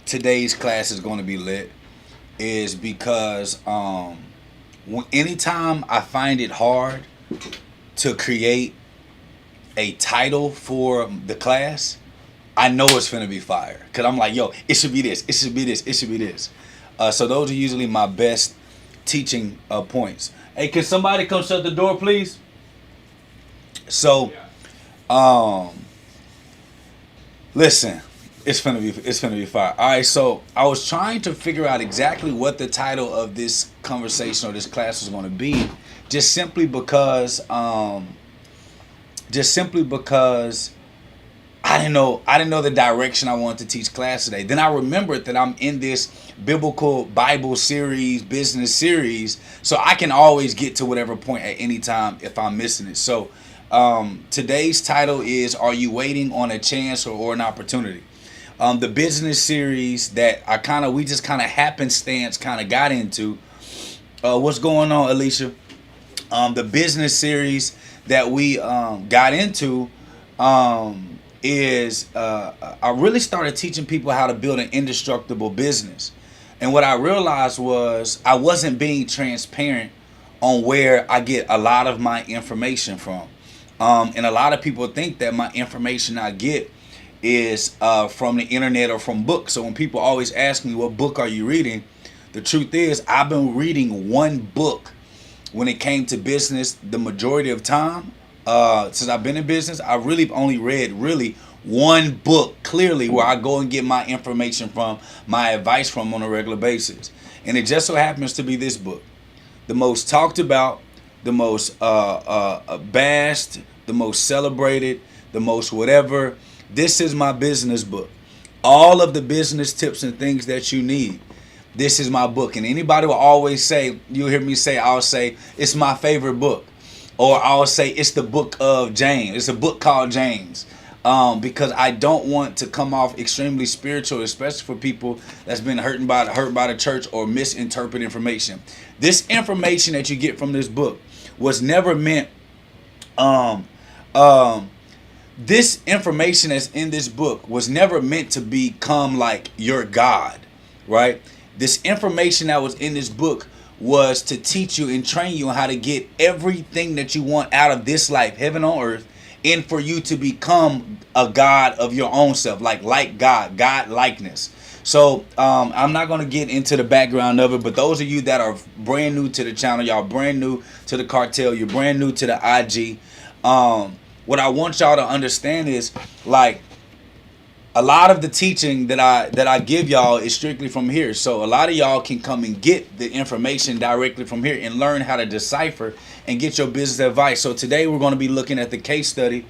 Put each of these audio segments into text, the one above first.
today's class is going to be lit is because anytime I find it hard to create a title for the class, I know it's finna be fire. Cause I'm like, yo, it should be this, it should be this, it should be this. So those are usually my best teaching points. Hey, can somebody come shut the door, please? So, um, listen, it's finna be fire. All right, so I was trying to figure out exactly what the title of this conversation or this class was going to be, just simply because, just simply because I didn't know the direction I wanted to teach class today. Then I remembered that I'm in this biblical Bible series, business series, so I can always get to whatever point at any time if I'm missing it. So today's title is "Are you waiting on a chance or an opportunity?" The business series that we just kind of happenstance kind of got into. What's going on, Alicia? The business series that we got into is I really started teaching people how to build an indestructible business. And what I realized was I wasn't being transparent on where I get a lot of my information from. And a lot of people think that my information I get is from the internet or from books. So when people always ask me, what book are you reading? The truth is, I've been reading one book when it came to business the majority of time. Since I've been in business, I really only read one book clearly where I go and get my information from, my advice from on a regular basis. And it just so happens to be this book. The most talked about, the most bashed, the most celebrated, the most whatever. This is my business book. All of the business tips and things that you need. This is my book. And anybody will always say, you'll hear me say, I'll say, it's my favorite book. Or I'll say it's the book of James. It's a book called James. Because I don't want to come off extremely spiritual, especially for people that's been hurt by the church or misinterpret information. This information that you get from this book was never meant. This information that's in this book was never meant to become like your God, right? This information that was in this book was to teach you and train you on how to get everything that you want out of this life, heaven on earth, and for you to become a God of your own self, like God likeness. So I'm not going to get into the background of it, but those of you that are brand new to the channel, y'all brand new to the cartel, you're brand new to the IG, what I want y'all to understand is, like, a lot of the teaching that I give y'all is strictly from here. So a lot of y'all can come and get the information directly from here and learn how to decipher and get your business advice. So today we're going to be looking at the case study.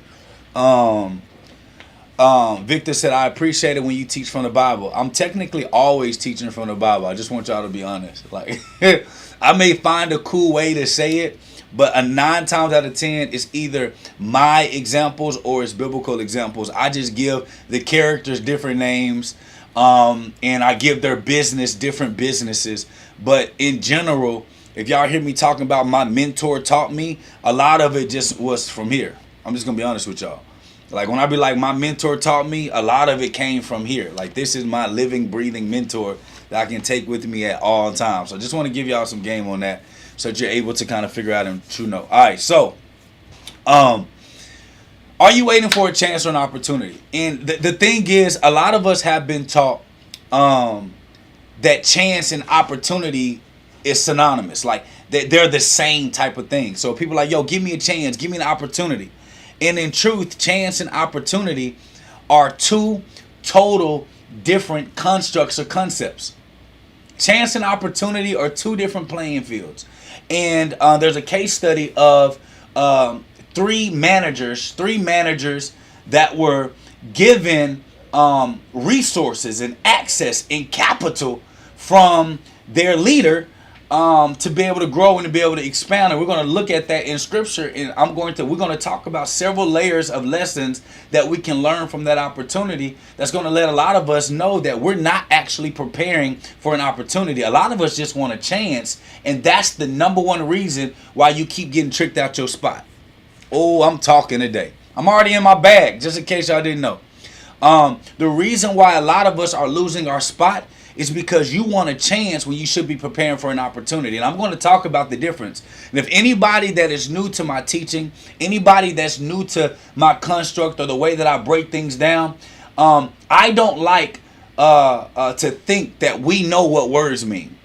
Victor said, I appreciate it when you teach from the Bible. I'm technically always teaching from the Bible. I just want y'all to be honest. Like, I may find a cool way to say it, but 9 times out of 10, it's either my examples or it's biblical examples. I just give the characters different names, and I give their business different businesses. But in general, if y'all hear me talking about my mentor taught me, a lot of it just was from here. I'm just going to be honest with y'all. Like, when I be like, my mentor taught me, a lot of it came from here. Like, this is my living, breathing mentor that I can take with me at all times. So I just want to give y'all some game on that, so that you're able to kind of figure out and true know. All right, so are you waiting for a chance or an opportunity? And the thing is, a lot of us have been taught that chance and opportunity is synonymous. Like, they're the same type of thing. So people are like, yo, give me a chance, give me an opportunity. And in truth, chance and opportunity are two total different constructs or concepts. Chance and opportunity are two different playing fields. And there's a case study of three managers that were given resources and access and capital from their leader to be able to grow and to be able to expand. And we're going to look at that in scripture, and we're going to talk about several layers of lessons that we can learn from that opportunity. That's going to let a lot of us know that we're not actually preparing for an opportunity. A lot of us just want a chance, and that's the number one reason why you keep getting tricked out your spot. Oh, I'm talking today. I'm already in my bag, just in case y'all didn't know. The reason why a lot of us are losing our spot is because you want a chance when you should be preparing for an opportunity. And I'm going to talk about the difference. And if anybody that is new to my teaching, anybody that's new to my construct or the way that I break things down, I don't like to think that we know what words mean.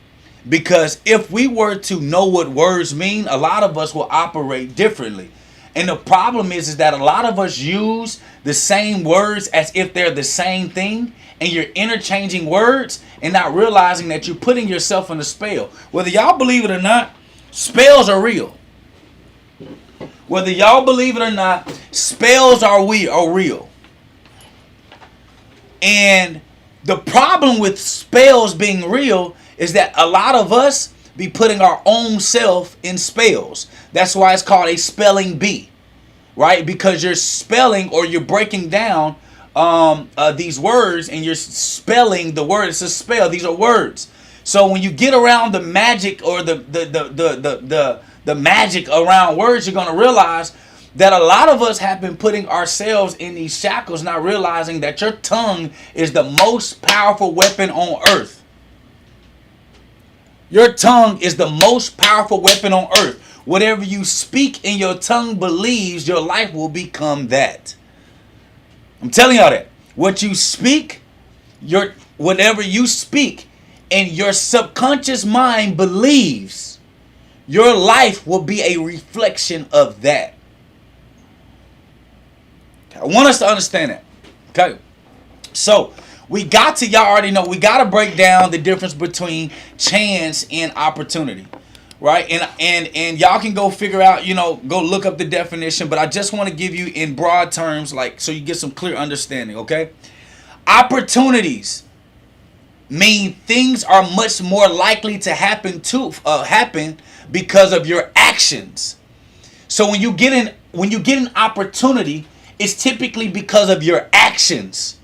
Because if we were to know what words mean, a lot of us will operate differently. And the problem is that a lot of us use the same words as if they're the same thing, and you're interchanging words and not realizing that you're putting yourself in a spell. Whether y'all believe it or not, spells are real. Whether y'all believe it or not, spells are real. And the problem with spells being real is that a lot of us be putting our own self in spells. That's why it's called a spelling bee, right? Because you're spelling or you're breaking down these words and you're spelling the word. It's a spell. These are words. So when you get around the magic or the magic around words, you're going to realize that a lot of us have been putting ourselves in these shackles, not realizing that your tongue is the most powerful weapon on earth. Your tongue is the most powerful weapon on earth. Whatever you speak and your tongue believes, your life will become that. I'm telling y'all that. What you speak, whatever you speak and your subconscious mind believes, your life will be a reflection of that. I want us to understand that. Okay. So y'all already know, we got to break down the difference between chance and opportunity. Right? And y'all can go figure out, go look up the definition, but I just want to give you in broad terms, so you get some clear understanding, okay? Opportunities mean things are much more likely to happen because of your actions. So when you get an opportunity, it's typically because of your actions.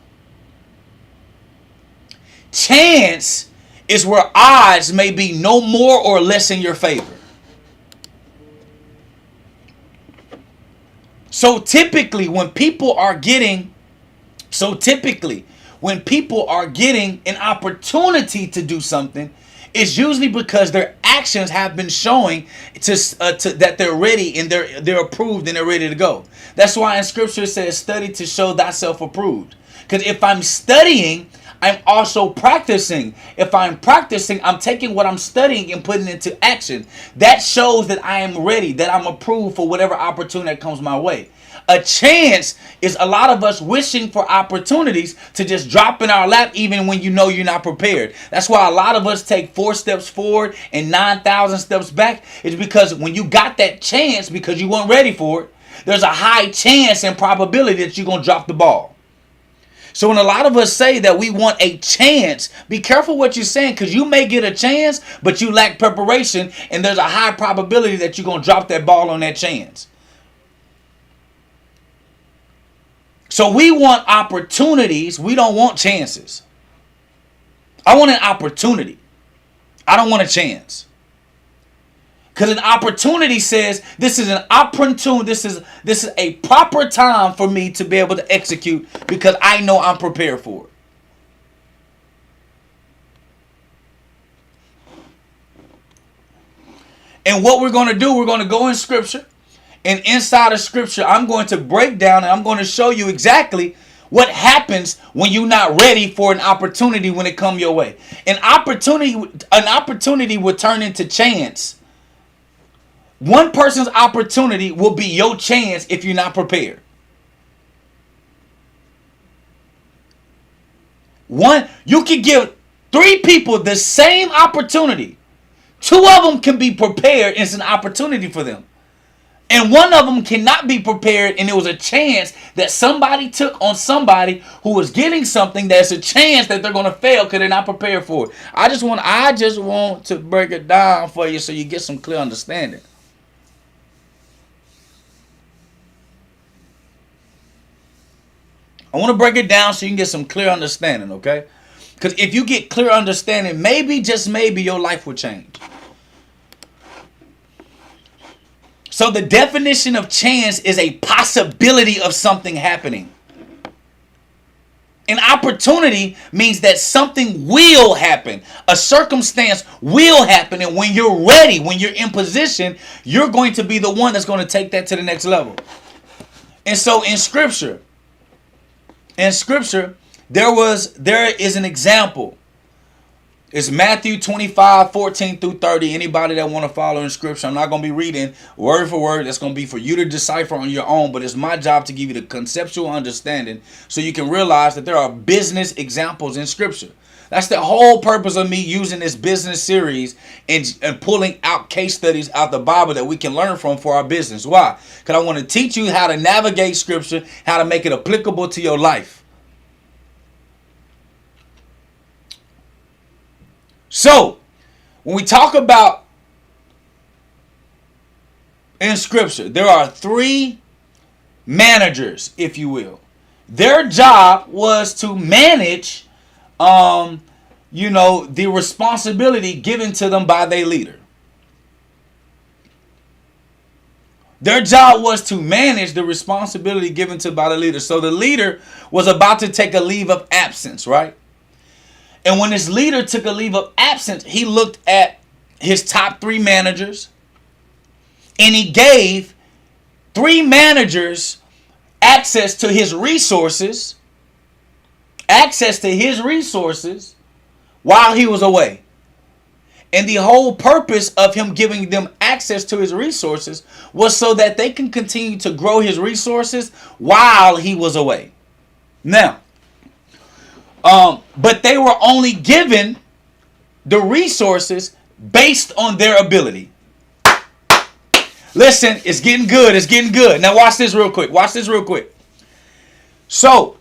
Chance is where odds may be no more or less in your favor. So typically when people are getting an opportunity to do something, it's usually because their actions have been showing that they're ready and they're approved and they're ready to go. That's why in scripture it says, study to show thyself approved. Because if I'm studying, I'm also practicing. If I'm practicing, I'm taking what I'm studying and putting it into action. That shows that I am ready, that I'm approved for whatever opportunity that comes my way. A chance is a lot of us wishing for opportunities to just drop in our lap even when you know you're not prepared. That's why a lot of us take 4 steps forward and 9,000 steps back. It's because when you got that chance because you weren't ready for it, there's a high chance and probability that you're going to drop the ball. So when a lot of us say that we want a chance, be careful what you're saying, because you may get a chance, but you lack preparation, and there's a high probability that you're going to drop that ball on that chance. So we want opportunities. We don't want chances. I want an opportunity. I don't want a chance. Because an opportunity says this is an opportune, this is a proper time for me to be able to execute because I know I'm prepared for it. And what we're going to do, we're going to go in scripture. And inside of scripture, I'm going to break down and I'm going to show you exactly what happens when you're not ready for an opportunity when it comes your way. An opportunity will turn into chance. One person's opportunity will be your chance if you're not prepared. You can give 3 people the same opportunity. 2 of them can be prepared and it's an opportunity for them. And 1 of them cannot be prepared and it was a chance that somebody took on somebody who was getting something that's a chance that they're going to fail because they're not prepared for it. I just want to break it down for you so you get some clear understanding. I want to break it down so you can get some clear understanding, okay? Because if you get clear understanding, maybe, just maybe, your life will change. So the definition of chance is a possibility of something happening. An opportunity means that something will happen. A circumstance will happen. And when you're ready, when you're in position, you're going to be the one that's going to take that to the next level. And so in scripture, there is an example. It's Matthew 25, 14 through 30. Anybody that want to follow in scripture, I'm not going to be reading word for word. That's going to be for you to decipher on your own. But it's my job to give you the conceptual understanding so you can realize that there are business examples in scripture. That's the whole purpose of me using this business series and pulling out case studies out the Bible that we can learn from for our business. Why? Because I want to teach you how to navigate scripture, how to make it applicable to your life. So, when we talk about in scripture, there are 3 managers, if you will. Their job was to manage, the responsibility given to them by their leader. Their job was to manage the responsibility given to by the leader. So the leader was about to take a leave of absence, right? And when this leader took a leave of absence, he looked at his top 3 managers and he gave 3 managers access to his resources while he was away. And the whole purpose of him giving them access to his resources was so that they can continue to grow his resources while he was away. Now, but they were only given the resources based on their ability. Listen, it's getting good. It's getting good. Now watch this real quick. So,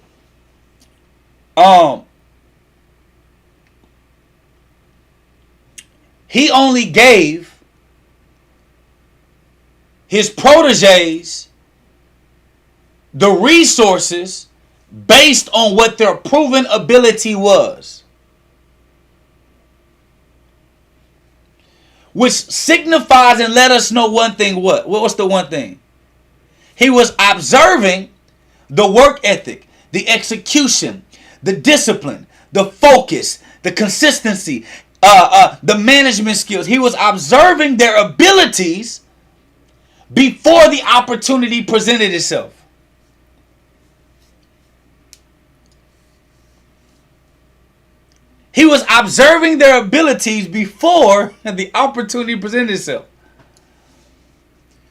he only gave his proteges the resources based on what their proven ability was. Which signifies and let us know one thing. What was the one thing? He was observing the work ethic, the execution, the discipline, the focus, the consistency, the management skills. He was observing their abilities before the opportunity presented itself. He was observing their abilities before the opportunity presented itself.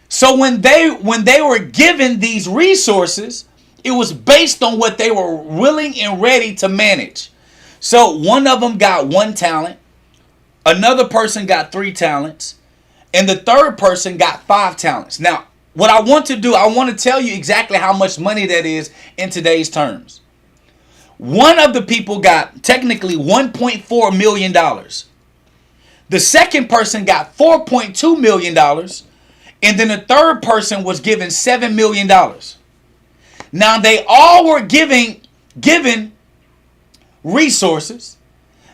So when they were given these resources, it was based on what they were willing and ready to manage. So one of them got 1 talent, another person got 3 talents, and the third person got 5 talents. Now, what I want to do, I want to tell you exactly how much money that is in today's terms. One of the people got technically $1.4 million. The second person got $4.2 million. And then the third person was given $7 million. Now they all were given resources.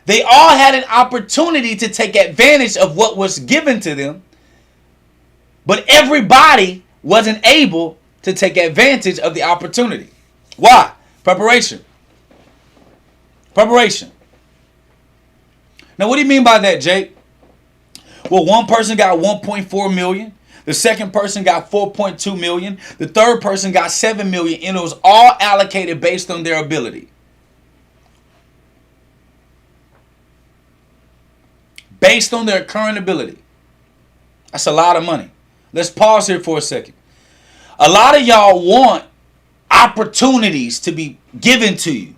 They all had an opportunity to take advantage of what was given to them. But everybody wasn't able to take advantage of the opportunity. Why? Preparation. Now, what do you mean by that, Jake? Well, one person got 1.4 million. The second person got 4.2 million. The third person got 7 million. And it was all allocated based on their ability. Based on their current ability. That's a lot of money. Let's pause here for a second. A lot of y'all want opportunities to be given to you.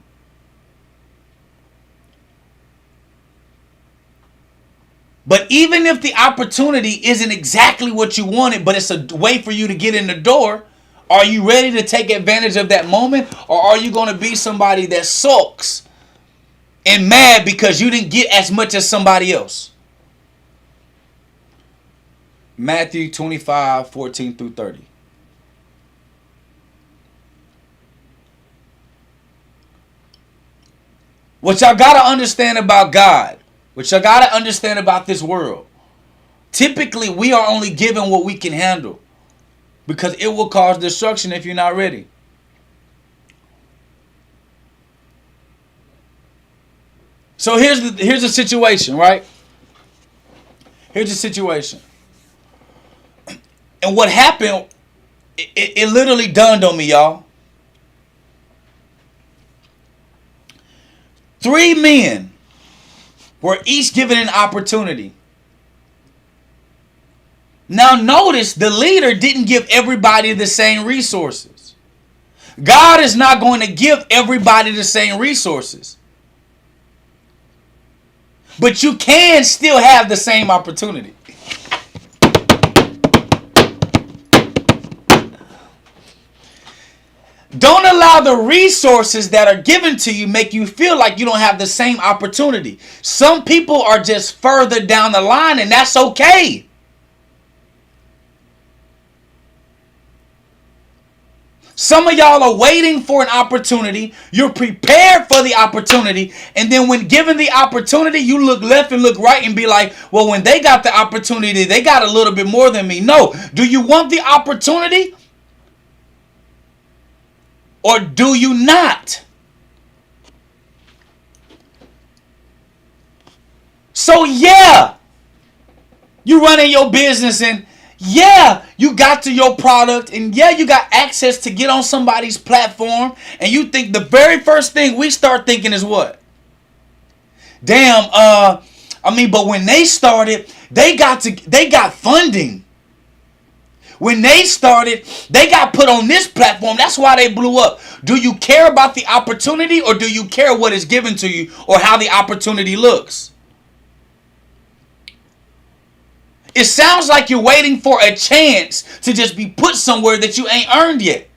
But even if the opportunity isn't exactly what you wanted, but it's a way for you to get in the door, are you ready to take advantage of that moment? Or are you going to be somebody that sulks and mad because you didn't get as much as somebody else? Matthew 25, 14 through 30. What y'all got to understand about God, what y'all got to understand about this world, typically we are only given what we can handle because it will cause destruction if you're not ready. So here's the situation, right? Here's the situation. And what happened, it literally dawned on me, y'all. 3 men were each given an opportunity. Now notice the leader didn't give everybody the same resources. God is not going to give everybody the same resources. But you can still have the same opportunity. Don't allow the resources that are given to you make you feel like you don't have the same opportunity. Some people are just further down the line, and that's okay. Some of y'all are waiting for an opportunity. You're prepared for the opportunity. And then when given the opportunity, you look left and look right and be like, well, when they got the opportunity, they got a little bit more than me. No. Do you want the opportunity? Or do you not? So yeah, you running your business and yeah, you got to your product and yeah, you got access to get on somebody's platform, and you think the very first thing we start thinking is what? Damn, but when they started, they got funding. When they started, they got put on this platform. That's why they blew up. Do you care about the opportunity, or do you care what is given to you or how the opportunity looks? It sounds like you're waiting for a chance to just be put somewhere that you ain't earned yet.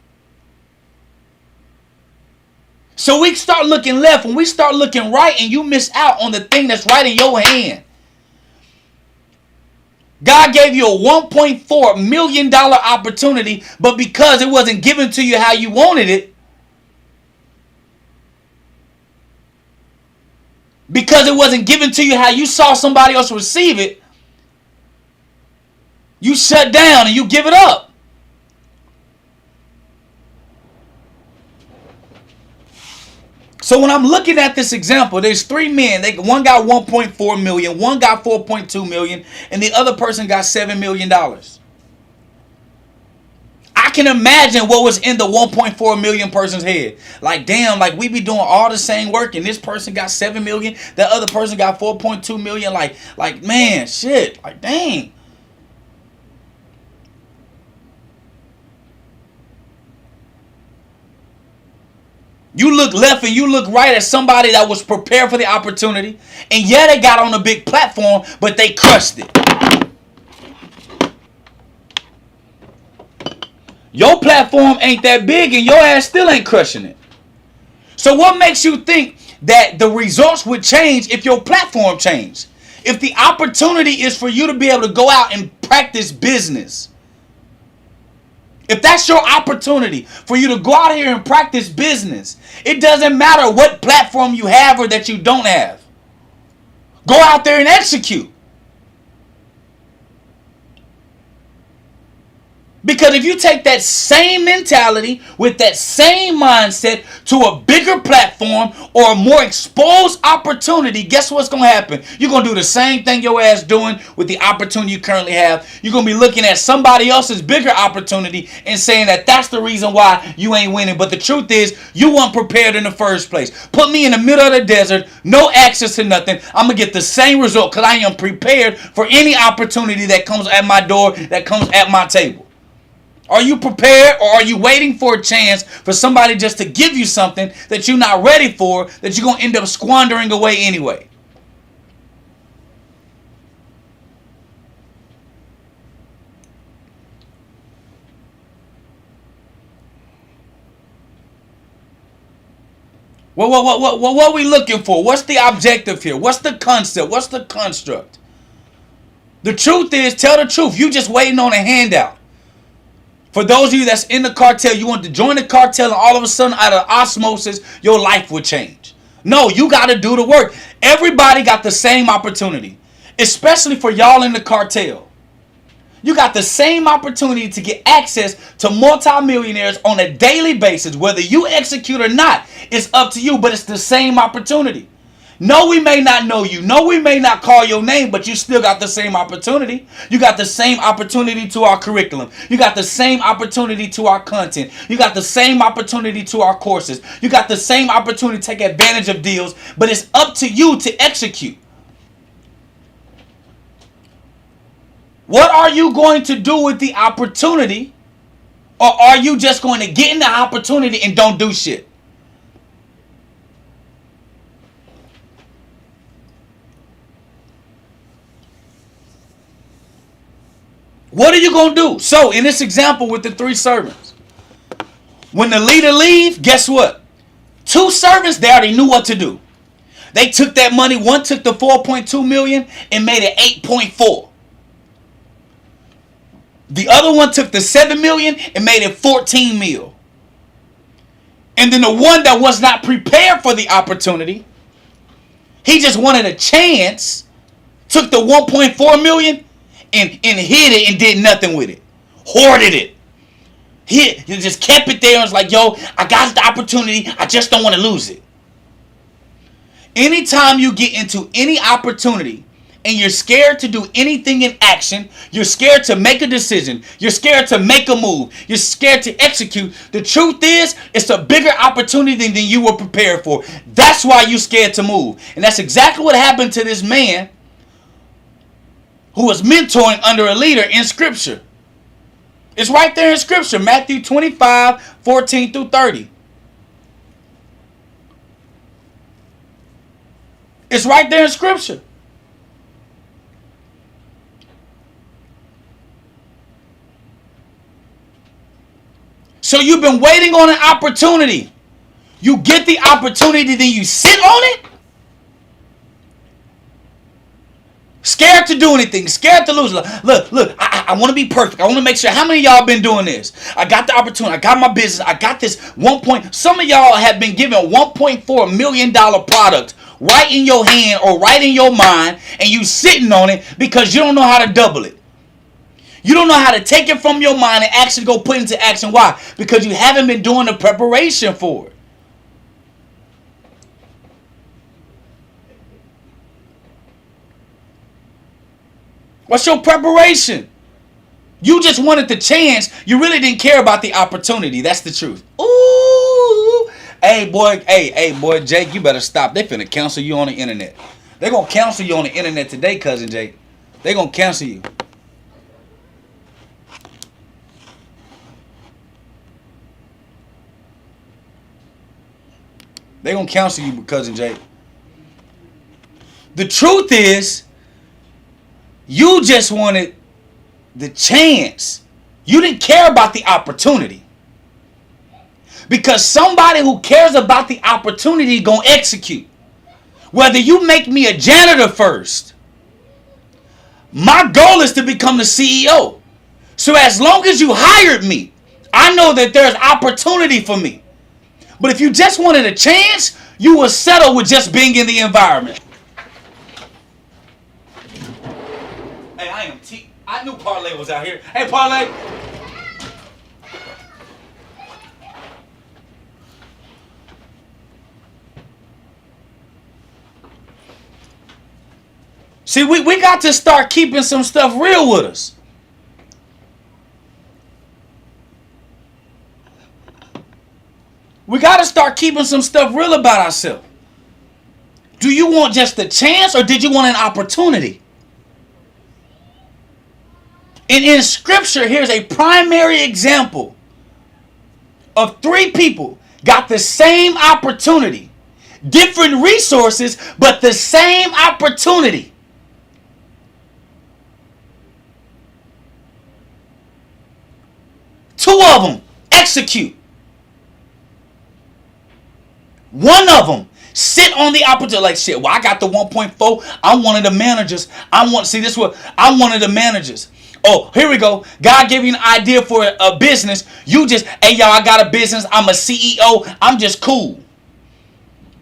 So we start looking left and we start looking right, and you miss out on the thing that's right in your hand. God gave you a $1.4 million opportunity, but because it wasn't given to you how you wanted it, because it wasn't given to you how you saw somebody else receive it, you shut down and you give it up. So when I'm looking at this example, there's 3 men. One got 1.4 million, one got 4.2 million, and the other person got $7 million. I can imagine what was in the 1.4 million person's head. Like, damn, like we be doing all the same work, and this person got 7 million, the other person got 4.2 million. Like man, shit, like dang. You look left and you look right at somebody that was prepared for the opportunity. And yeah, they got on a big platform, but they crushed it. Your platform ain't that big and your ass still ain't crushing it. So what makes you think that the results would change if your platform changed? If the opportunity is for you to be able to go out and practice business, if that's your opportunity for you to go out here and practice business, it doesn't matter what platform you have or that you don't have. Go out there and execute. Because if you take that same mentality with that same mindset to a bigger platform or a more exposed opportunity, guess what's going to happen? You're going to do the same thing your ass doing with the opportunity you currently have. You're going to be looking at somebody else's bigger opportunity and saying that that's the reason why you ain't winning. But the truth is, you weren't prepared in the first place. Put me in the middle of the desert, no access to nothing. I'm going to get the same result because I am prepared for any opportunity that comes at my door, that comes at my table. Are you prepared, or are you waiting for a chance for somebody just to give you something that you're not ready for, that you're going to end up squandering away anyway? What are we looking for? What's the objective here? What's the concept? What's the construct? The truth is, tell the truth. You just waiting on a handout. For those of you that's in the cartel, you want to join the cartel and all of a sudden out of osmosis, your life will change. No, you got to do the work. Everybody got the same opportunity, especially for y'all in the cartel. You got the same opportunity to get access to multimillionaires on a daily basis. Whether you execute or not, it's up to you, but it's the same opportunity. No, we may not know you. No, we may not call your name, but you still got the same opportunity. You got the same opportunity to our curriculum. You got the same opportunity to our content. You got the same opportunity to our courses. You got the same opportunity to take advantage of deals, but it's up to you to execute. What are you going to do with the opportunity? Or are you just going to get in the opportunity and don't do shit? What are you going to do? So, in this example with the 3 servants, when the leader leaves, guess what? 2 servants, they already knew what to do. They took that money. One took the 4.2 million and made it 8.4. The other one took the 7 million and made it 14 mil. And then the one that was not prepared for the opportunity, he just wanted a chance, took the 1.4 million and hid it and did nothing with it. Hoarded it. He just kept it there and was like, yo, I got the opportunity. I just don't want to lose it. Anytime you get into any opportunity and you're scared to do anything in action, you're scared to make a decision, you're scared to make a move, you're scared to execute, the truth is, it's a bigger opportunity than you were prepared for. That's why you're scared to move. And that's exactly what happened to this man who was mentoring under a leader in Scripture. It's right there in Scripture, Matthew 25, 14 through 30. It's right there in Scripture. So you've been waiting on an opportunity. You get the opportunity, then you sit on it? Scared to do anything, scared to lose. Look, I want to be perfect. I want to make sure. How many of y'all been doing this? I got the opportunity. I got my business. I got this Some of y'all have been given $1.4 million product right in your hand or right in your mind, and you sitting on it because you don't know how to double it. You don't know how to take it from your mind and actually go put it into action. Why? Because you haven't been doing the preparation for it. What's your preparation? You just wanted the chance. You really didn't care about the opportunity. That's the truth. Ooh. Hey, boy, Jake, you better stop. They finna cancel you on the internet. They're going to cancel you on the internet today, cousin Jake. They're going to cancel you. They're going to cancel you, cousin Jake. The truth is, you just wanted the chance. You didn't care about the opportunity. Because somebody who cares about the opportunity going to execute. Whether you make me a janitor first. My goal is to become the CEO. So as long as you hired me, I know that there's opportunity for me. But if you just wanted a chance, you will settle with just being in the environment. Hey, I knew Parlay was out here. Hey, Parlay. See, we got to start keeping some stuff real with us. We got to start keeping some stuff real about ourselves. Do you want just a chance or did you want an opportunity? And in Scripture, here's a primary example of 3 people got the same opportunity. Different resources, but the same opportunity. Two of them execute. One of them sit on the opportunity like shit. Well, I got the 1.4. I'm one of the managers. I'm one of the managers. Oh, here we go. God gave you an idea for a business. You just, hey y'all, I got a business. I'm a CEO. I'm just cool.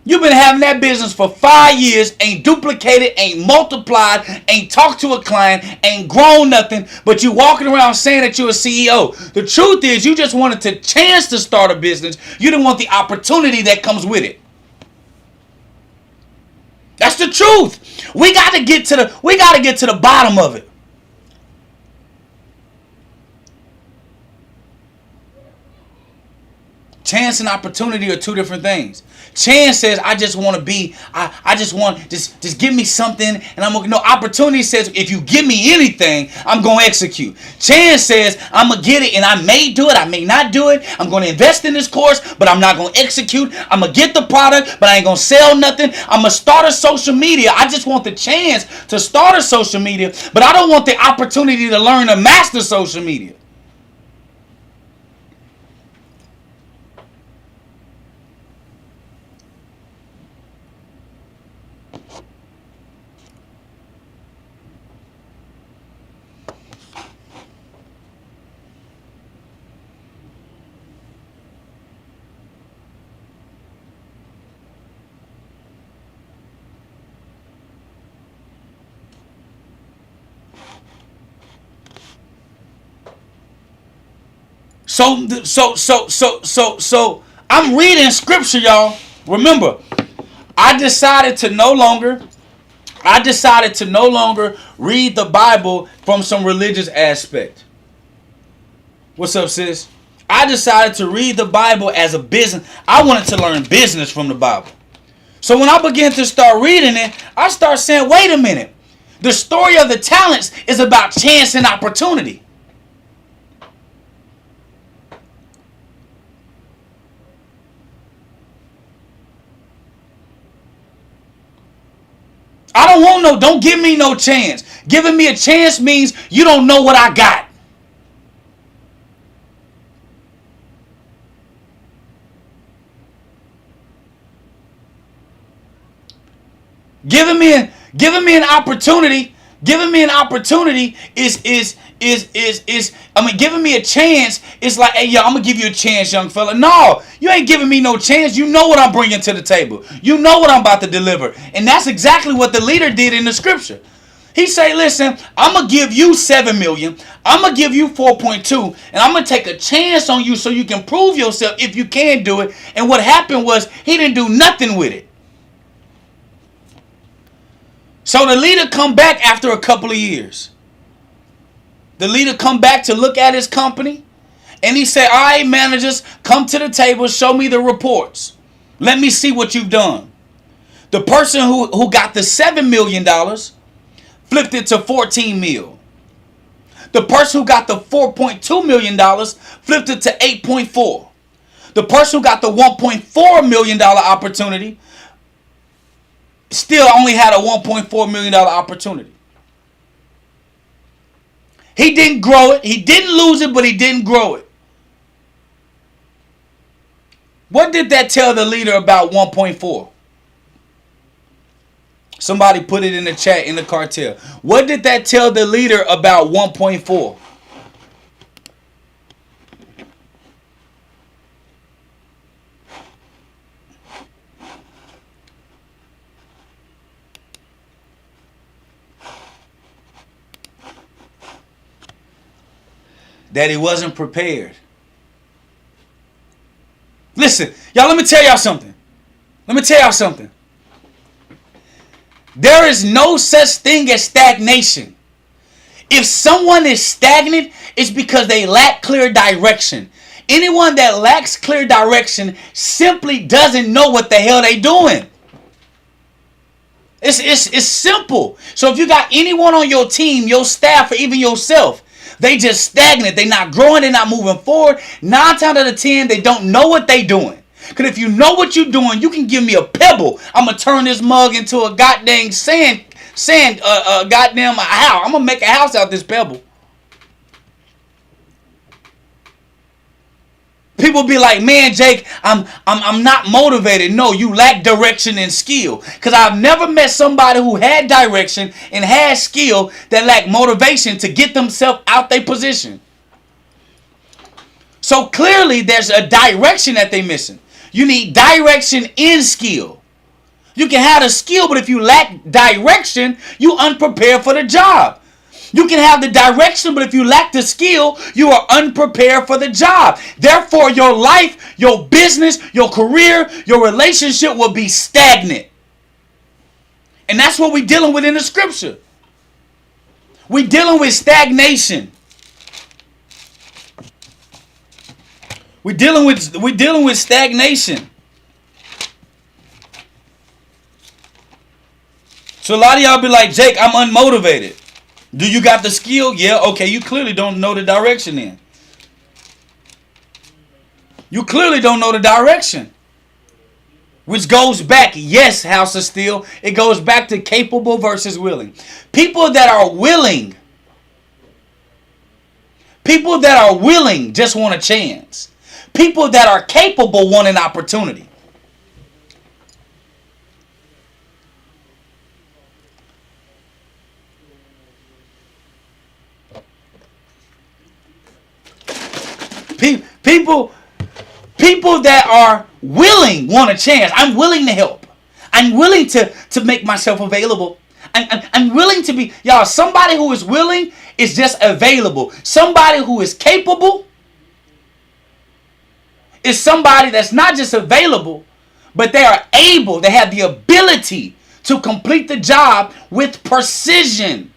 You've been having that business for 5 years, ain't duplicated, ain't multiplied, ain't talked to a client, ain't grown nothing, but you walking around saying that you're a CEO. The truth is, you just wanted the chance to start a business. You didn't want the opportunity that comes with it. That's the truth. We got to get to the bottom of it. Chance and opportunity are two different things. Chance says, I just want to be, I just want, just give me something and I'm going to, no, opportunity says, if you give me anything, I'm going to execute. Chance says, I'm going to get it and I may do it, I may not do it. I'm going to invest in this course, but I'm not going to execute. I'm going to get the product, but I ain't going to sell nothing. I'm going to start a social media. I just want the chance to start a social media, but I don't want the opportunity to learn to master social media. So I'm reading scripture, y'all. Remember, I decided to no longer read the Bible from some religious aspect. What's up, sis? I decided to read the Bible as a business. I wanted to learn business from the Bible. So when I began to start reading it, I start saying, wait a minute. The story of the talents is about chance and opportunity. I don't want no, don't give me no chance. Giving me a chance means you don't know what I got. Giving me an opportunity is I mean, giving me a chance is like, hey, yo, I'm gonna give you a chance, young fella. No, you ain't giving me no chance. You know what I'm bringing to the table. You know what I'm about to deliver, and that's exactly what the leader did in the scripture. He say, listen, I'm gonna give you 7 million. I'm gonna give you 4.2, and I'm gonna take a chance on you so you can prove yourself if you can do it. And what happened was he didn't do nothing with it. So the leader come back after a couple of years. The leader come back to look at his company. And he said, all right, managers, come to the table. Show me the reports. Let me see what you've done. The person who got the $7 million flipped it to 14 mil. The person who got the $4.2 million flipped it to 8.4. The person who got the $1.4 million opportunity still only had a $1.4 million opportunity. He didn't grow it. He didn't lose it, but he didn't grow it. What did that tell the leader about 1.4? Somebody put it in the chat in the cartel. What did that tell the leader about 1.4? That he wasn't prepared. Listen, y'all, let me tell y'all something. There is no such thing as stagnation. If someone is stagnant, it's because they lack clear direction. Anyone that lacks clear direction simply doesn't know what the hell they doing. It's simple. So if you got anyone on your team, your staff, or even yourself, they just stagnant. They not growing. They not moving forward. 9 times out of 10, they don't know what they doing. Because if you know what you're doing, you can give me a pebble. I'm going to turn this mug into a goddamn goddamn house. I'm going to make a house out of this pebble. People be like, man, Jake, I'm not motivated. No, you lack direction and skill. Because I've never met somebody who had direction and had skill that lacked motivation to get themselves out their position. So clearly there's a direction that they're missing. You need direction in skill. You can have the skill, but if you lack direction, you unprepared for the job. You can have the direction, but if you lack the skill, you are unprepared for the job. Therefore, your life, your business, your career, your relationship will be stagnant. And that's what we're dealing with in the scripture. We're dealing with stagnation. We're dealing with stagnation. So a lot of y'all be like, Jake, I'm unmotivated. Do you got the skill? Yeah, okay, you clearly don't know the direction then. You clearly don't know the direction. Which goes back, yes, House of Steel, it goes back to capable versus willing. People that are willing just want a chance. People that are capable want an opportunity. People that are willing want a chance. I'm willing to help. I'm willing to make myself available. I'm willing to be, y'all, somebody who is willing is just available. Somebody who is capable is somebody that's not just available, but they are able, they have the ability to complete the job with precision.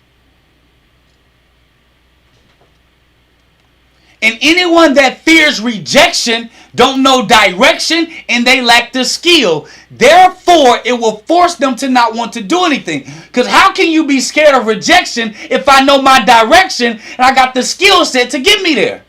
And anyone that fears rejection don't know direction and they lack the skill. Therefore, it will force them to not want to do anything. Because how can you be scared of rejection if I know my direction and I got the skill set to get me there?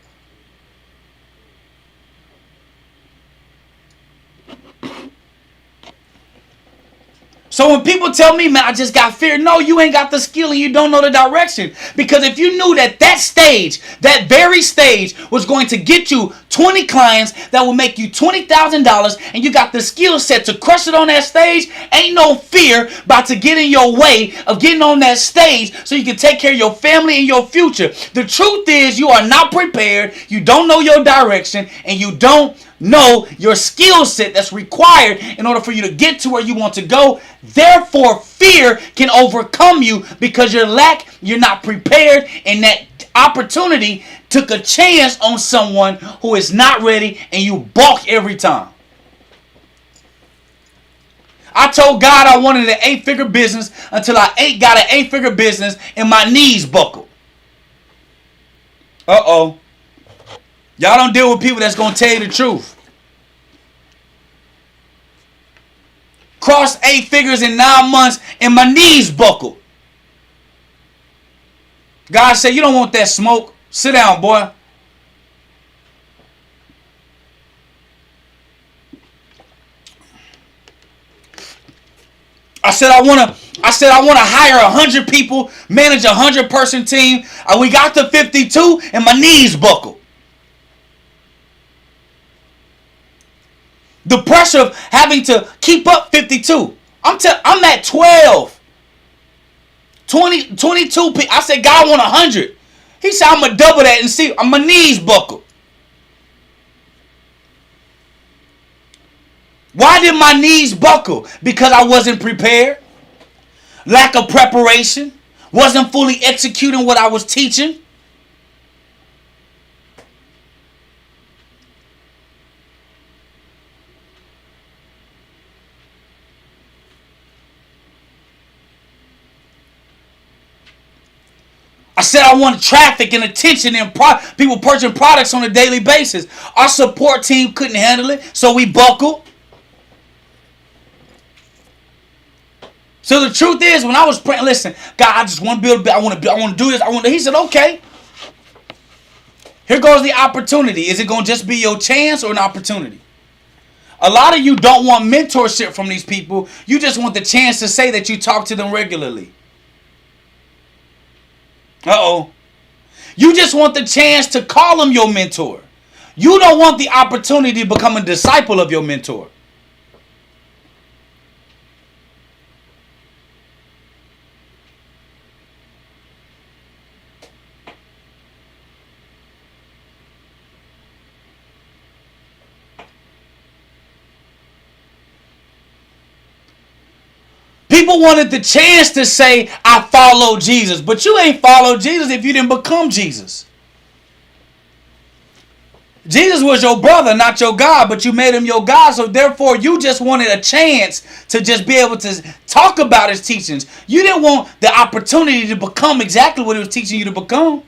So when people tell me, man, I just got fear, no, you ain't got the skill and you don't know the direction. Because if you knew that stage, that very stage was going to get you 20 clients that will make you $20,000 and you got the skill set to crush it on that stage, ain't no fear about to get in your way of getting on that stage so you can take care of your family and your future. The truth is you are not prepared, you don't know your direction, and you don't know your skill set that's required in order for you to get to where you want to go. Therefore, fear can overcome you because you're not prepared, and that opportunity took a chance on someone who is not ready, and you balk every time. I told God I wanted an 8-figure business until I got an 8-figure business and my knees buckled. Uh-oh. Y'all don't deal with people that's going to tell you the truth. Crossed 8 figures in 9 months and my knees buckled. God said, you don't want that smoke. Sit down, boy. I said I want to hire 100 people, manage a 100-person team. And we got to 52 and my knees buckled. The pressure of having to keep up 52. I'm at 12. 22 people. I said, God, I want 100. He said, I'm going to double that and see. My knees buckled. Why did my knees buckle? Because I wasn't prepared. Lack of preparation. Wasn't fully executing what I was teaching. I said I want traffic and attention and people purchasing products on a daily basis. Our support team couldn't handle it, so we buckled. So the truth is, when I was praying, listen, God, I just want to build. I want to do this. He said, okay. Here goes the opportunity. Is it going to just be your chance or an opportunity? A lot of you don't want mentorship from these people. You just want the chance to say that you talk to them regularly. Uh-oh. You just want the chance to call him your mentor. You don't want the opportunity to become a disciple of your mentor. People wanted the chance to say, I follow Jesus. But you ain't follow Jesus if you didn't become Jesus. Jesus was your brother, not your God, but you made him your God. So therefore, you just wanted a chance to just be able to talk about his teachings. You didn't want the opportunity to become exactly what he was teaching you to become.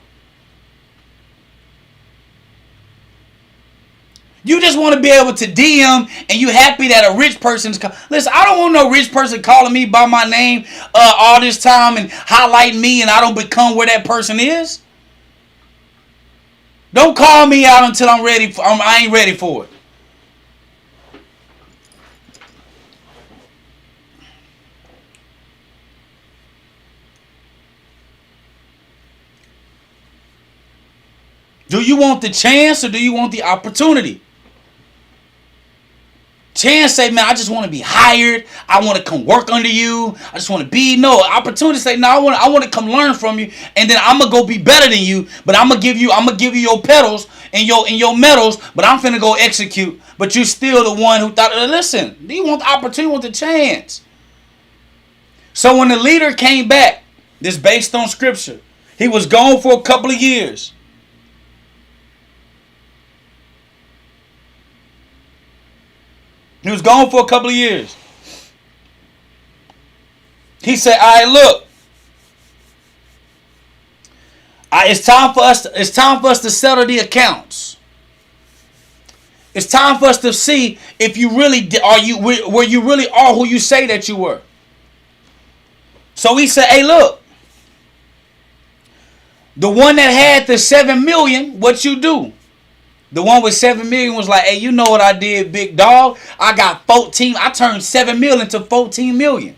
You just want to be able to DM, and you happy that a rich person's... Listen, I don't want no rich person calling me by my name all this time and highlighting me, and I don't become where that person is. Don't call me out until I'm ready. I ain't ready for it. Do you want the chance or do you want the opportunity? Chance say, man, I just want to be hired. I want to come work under you. I just want to be. No, opportunity say, no, I want to come learn from you, and then I'm gonna go be better than you. But I'm gonna give you your pedals and your medals. But I'm finna go execute. But you still the one who thought. Listen, do you want the opportunity? You want the chance? So when the leader came back, this based on scripture, he was gone for a couple of years. He was gone for a couple of years. He said, all right, look. It's time for us to settle the accounts. It's time for us to see if you really where you really are who you say that you were. So he said, hey, look. The one that had the 7 million, what you do? The one with 7 million was like, hey, you know what I did, big dog? I got 14. I turned 7 million into 14 million.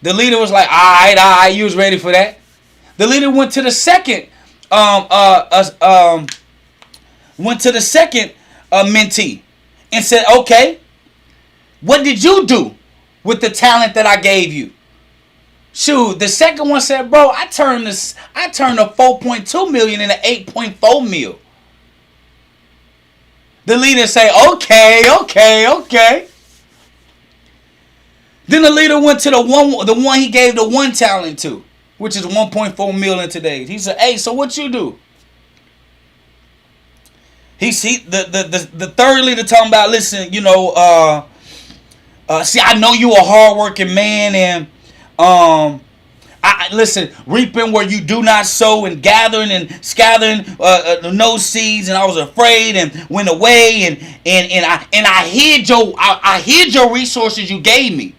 The leader was like, all right, you was ready for that. The leader went to the second, mentee and said, okay, what did you do with the talent that I gave you? Shoot, the second one said, bro, I turned a 4.2 million into 8.4 mil. The leader say, okay. Then the leader went to the one he gave the one talent to, which is 1.4 million today. He said, hey, so what you do? The third leader talking about, listen, see, I know you a hardworking man, and listen, reaping where you do not sow, and gathering and scattering no seeds, and I was afraid and went away, and I hid your resources you gave me.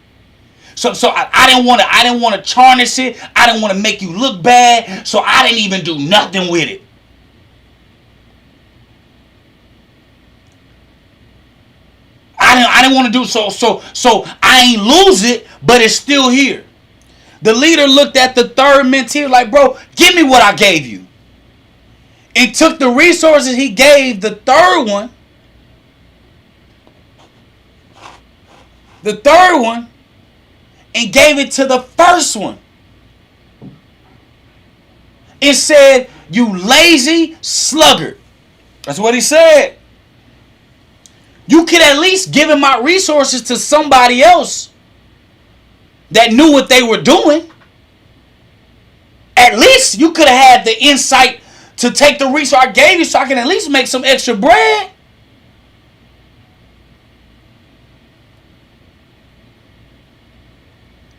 So I didn't want to tarnish it. I didn't want to make you look bad. So I didn't even do nothing with it. I didn't want to do so I ain't lose it, but it's still here. The leader looked at the third mentee like, bro, give me what I gave you. And took the resources he gave the third one. And gave it to the first one. And said, you lazy sluggard. That's what he said. You could at least give him my resources to somebody else that knew what they were doing. At least you could have had the insight to take the resource I gave you so I can at least make some extra bread.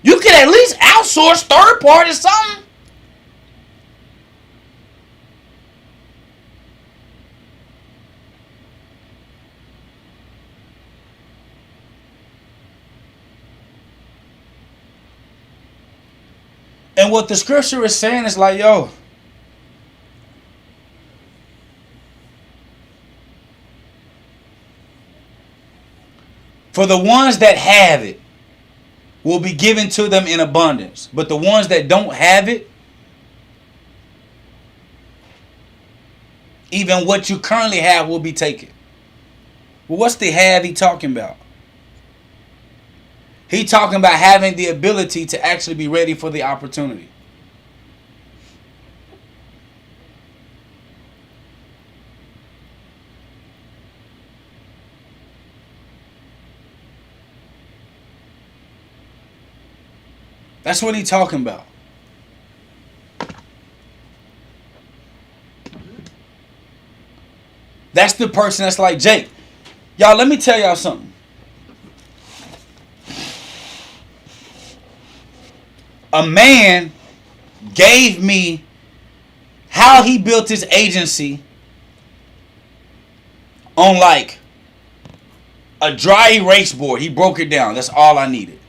You could at least outsource third party something. And what the scripture is saying is like, yo, for the ones that have it will be given to them in abundance. But the ones that don't have it, even what you currently have will be taken. Well, what's the have he talking about? He talking about having the ability to actually be ready for the opportunity. That's what he talking about. That's the person that's like Jake. Y'all, let me tell y'all something. A man gave me how he built his agency on like a dry erase board. He broke it down. That's all I needed.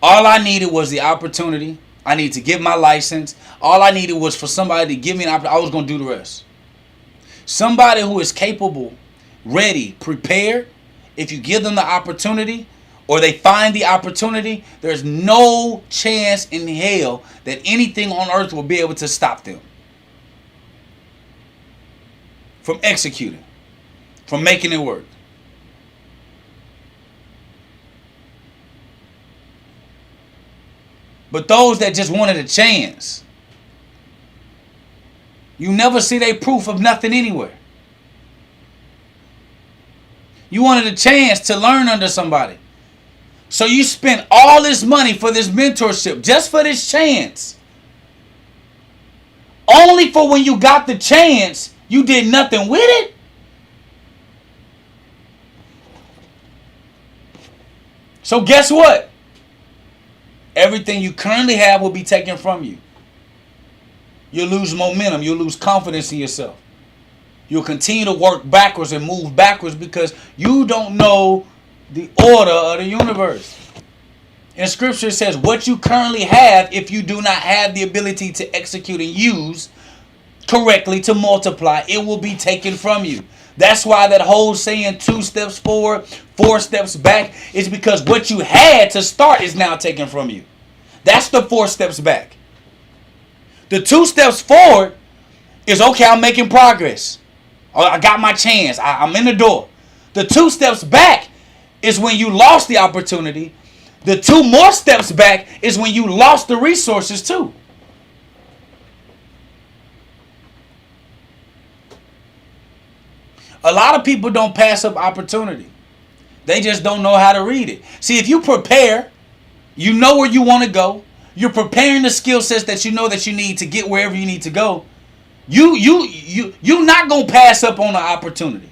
All I needed was the opportunity. I needed to get my license. All I needed was for somebody to give me an opportunity. I was going to do the rest. Somebody who is capable, ready, prepared, if you give them the opportunity or they find the opportunity, there's no chance in hell that anything on earth will be able to stop them from executing, from making it work. But those that just wanted a chance, you never see they proof of nothing anywhere. You wanted a chance to learn under somebody. So you spent all this money for this mentorship, just for this chance. Only for when you got the chance, you did nothing with it. So guess what? Everything you currently have will be taken from you. You'll lose momentum. You'll lose confidence in yourself. You'll continue to work backwards and move backwards because you don't know the order of the universe. In Scripture it says, what you currently have, if you do not have the ability to execute and use correctly to multiply, it will be taken from you. That's why that whole saying 2 steps forward, 4 steps back, is because what you had to start is now taken from you. That's the 4 steps back. The 2 steps forward is, okay, I'm making progress. I got my chance. I'm in the door. The 2 steps back is when you lost the opportunity. The 2 more steps back is when you lost the resources too. A lot of people don't pass up opportunity. They just don't know how to read it. See, if you prepare, you know where you want to go. You're preparing the skill sets that you know that you need to get wherever you need to go. You're not going to pass up on an opportunity.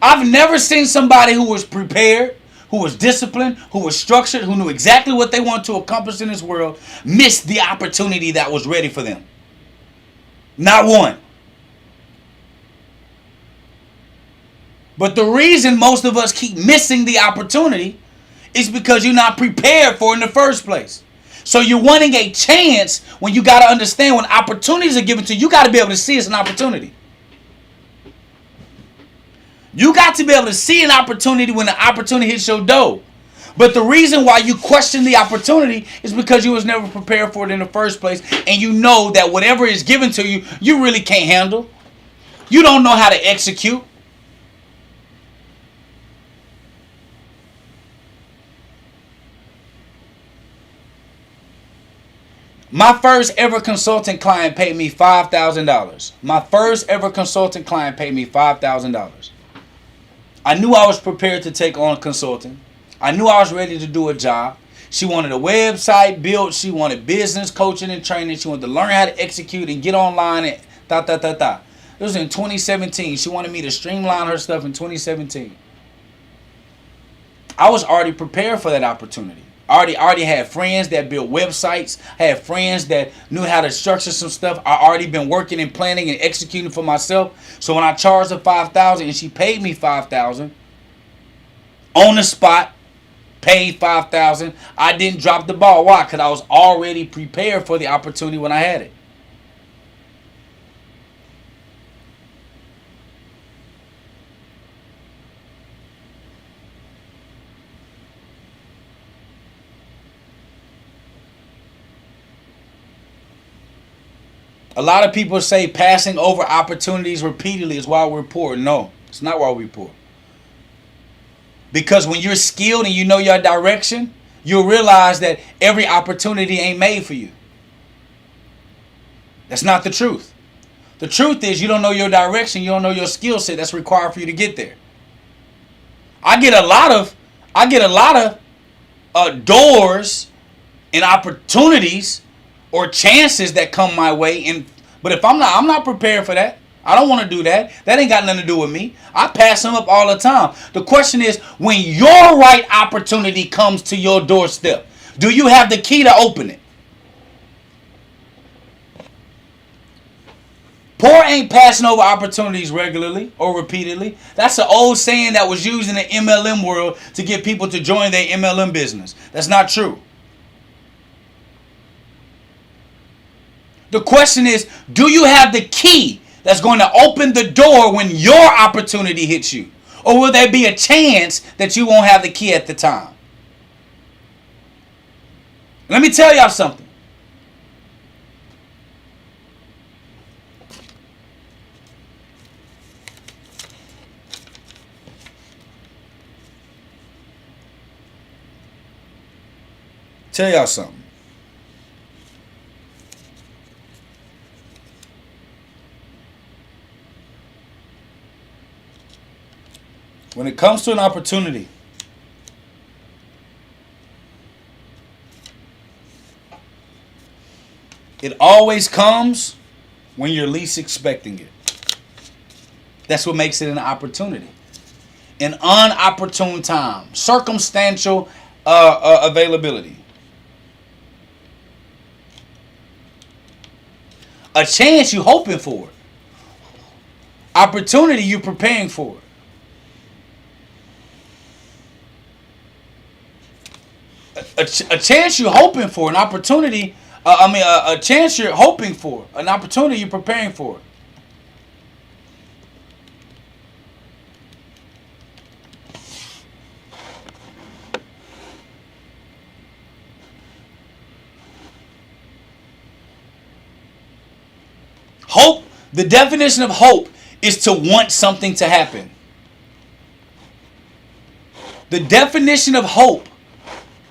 I've never seen somebody who was prepared, who was disciplined, who was structured, who knew exactly what they wanted to accomplish in this world, miss the opportunity that was ready for them. Not one. But the reason most of us keep missing the opportunity is because you're not prepared for it in the first place. So you're wanting a chance when you got to understand when opportunities are given to you, you got to be able to see it's an opportunity. You got to be able to see an opportunity when the opportunity hits your door. But the reason why you question the opportunity is because you was never prepared for it in the first place. And you know that whatever is given to you, you really can't handle. You don't know how to execute. My first ever consulting client paid me $5,000. My first ever consulting client paid me $5,000. I knew I was prepared to take on consulting. I knew I was ready to do a job. She wanted a website built. She wanted business coaching and training. She wanted to learn how to execute and get online and It was in 2017. She wanted me to streamline her stuff in 2017. I was already prepared for that opportunity. I already had friends that built websites. I had friends that knew how to structure some stuff. I already been working and planning and executing for myself. So when I charged her $5,000 and she paid me $5,000 on the spot, paid $5,000, I didn't drop the ball. Why? Because I was already prepared for the opportunity when I had it. A lot of people say passing over opportunities repeatedly is why we're poor. No, it's not why we're poor. Because when you're skilled and you know your direction, you'll realize that every opportunity ain't made for you. That's not the truth. The truth is you don't know your direction, you don't know your skill set that's required for you to get there. I get a lot of doors and opportunities or chances that come my way. But if I'm not prepared for that. I don't want to do that. That ain't got nothing to do with me. I pass them up all the time. The question is, when your right opportunity comes to your doorstep, do you have the key to open it? Poor ain't passing over opportunities regularly or repeatedly. That's an old saying that was used in the MLM world to get people to join their MLM business. That's not true. The question is, do you have the key that's going to open the door when your opportunity hits you? Or will there be a chance that you won't have the key at the time? Let me tell y'all something. Tell y'all something. When it comes to an opportunity, it always comes when you're least expecting it. That's what makes it an opportunity. An unopportune time. Circumstantial availability. A chance you're hoping for. Opportunity you're preparing for. A chance you're hoping for, an opportunity. A chance you're hoping for, an opportunity you're preparing for. Hope. The definition of hope is to want something to happen. The definition of hope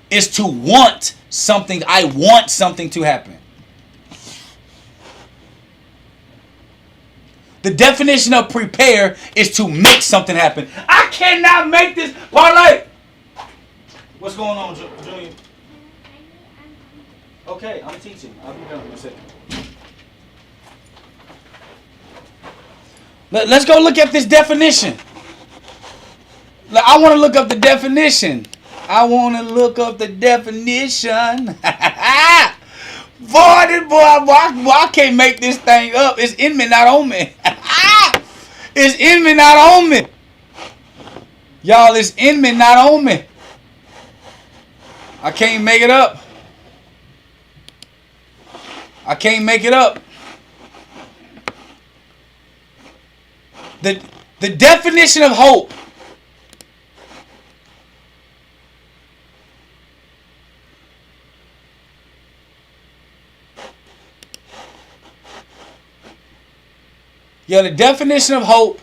is to want something. I want something to happen. The definition of prepare is to make something happen. I cannot make this parlay. What's going on, Junior? Okay, I'm teaching. I'll be done in a second. Let's go look at this definition. I want to look up the definition. Boy, I can't make this thing up. It's in me, not on me. It's in me, not on me. Y'all, it's in me, not on me. I can't make it up. I can't make it up. The definition of hope . Yeah, the definition of hope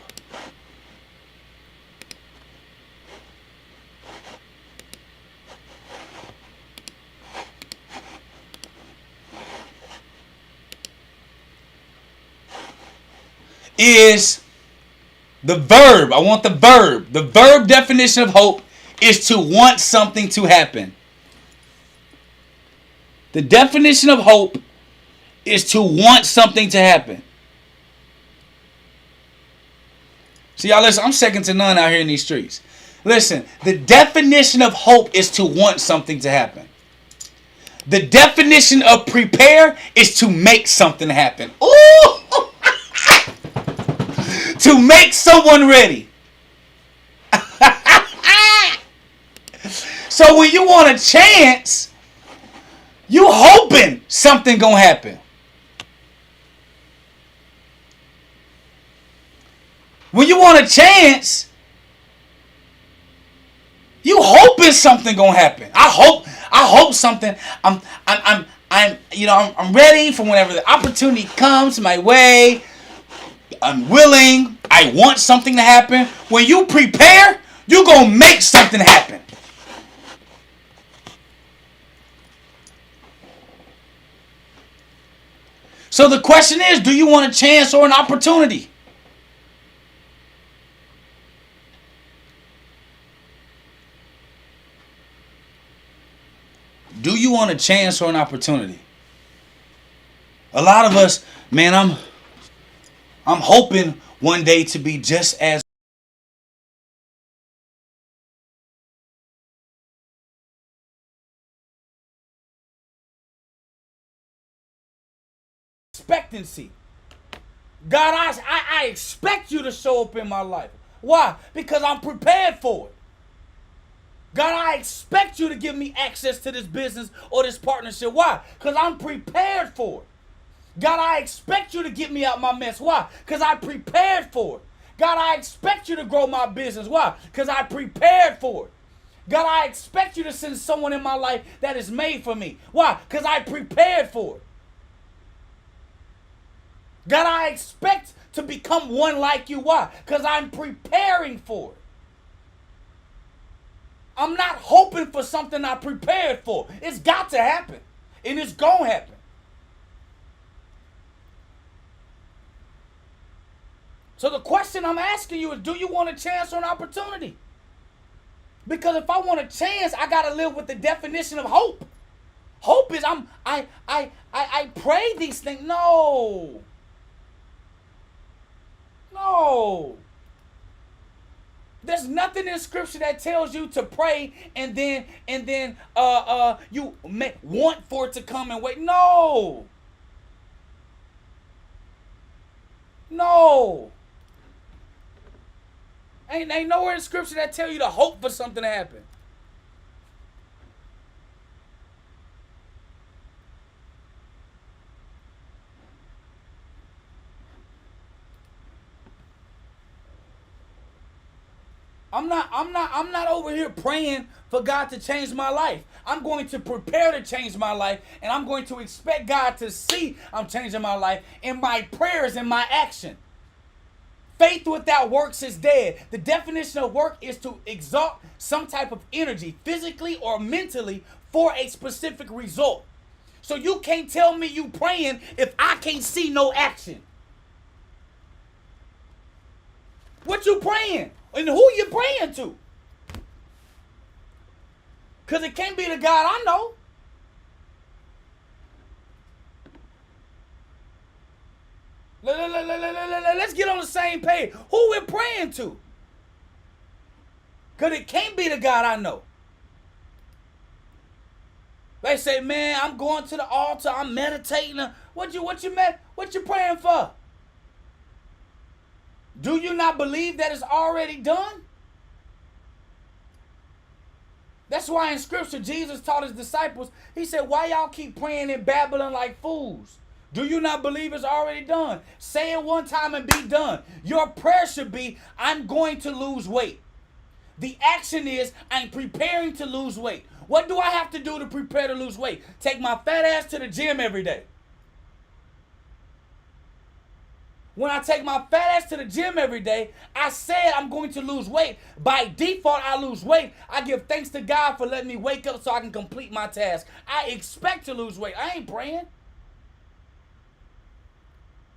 is the verb. I want the verb. The verb definition of hope is to want something to happen. The definition of hope is to want something to happen. See, y'all, listen, I'm second to none out here in these streets. Listen, the definition of hope is to want something to happen. The definition of prepare is to make something happen. Ooh! To make someone ready. So when you want a chance, you hoping something gonna happen. When you want a chance, you hoping something gonna happen. I hope something. I'm ready for whenever the opportunity comes my way. I'm willing. I want something to happen. When you prepare, you gonna make something happen. So the question is, do you want a chance or an opportunity? Do you want a chance or an opportunity? A lot of us, man, I'm hoping one day to be just as expectancy. God, I expect you to show up in my life. Why? Because I'm prepared for it. God, I expect you to give me access to this business or this partnership. Why? Because I'm prepared for it. God, I expect you to get me out my mess. Why? Because I prepared for it. God, I expect you to grow my business. Why? Because I prepared for it. God, I expect you to send someone in my life that is made for me. Why? Because I prepared for it. God, I expect to become one like you. Why? Because I'm preparing for it. I'm not hoping for something I prepared for. It's got to happen. And it's going to happen. So the question I'm asking you is, do you want a chance or an opportunity? Because if I want a chance, I got to live with the definition of hope. Hope is I pray these things. No. No. There's nothing in scripture that tells you to pray and then you want for it to come and wait. No. No. Ain't nowhere in scripture that tell you to hope for something to happen. I'm not over here praying for God to change my life. I'm going to prepare to change my life, and I'm going to expect God to see I'm changing my life in my prayers and my action. Faith without works is dead. The definition of work is to exalt some type of energy, physically or mentally, for a specific result. So you can't tell me you praying if I can't see no action. What you praying? And who you praying to? Because it can't be the God I know. Let's get on the same page. Who we're praying to? Because it can't be the God I know. They say, man, I'm going to the altar. I'm meditating. What you praying for? Do you not believe that it's already done? That's why in scripture, Jesus taught his disciples, he said, why y'all keep praying and babbling like fools? Do you not believe it's already done? Say it one time and be done. Your prayer should be, I'm going to lose weight. The action is, I'm preparing to lose weight. What do I have to do to prepare to lose weight? Take my fat ass to the gym every day. When I take my fat ass to the gym every day, I said I'm going to lose weight. By default, I lose weight. I give thanks to God for letting me wake up so I can complete my task. I expect to lose weight. I ain't praying.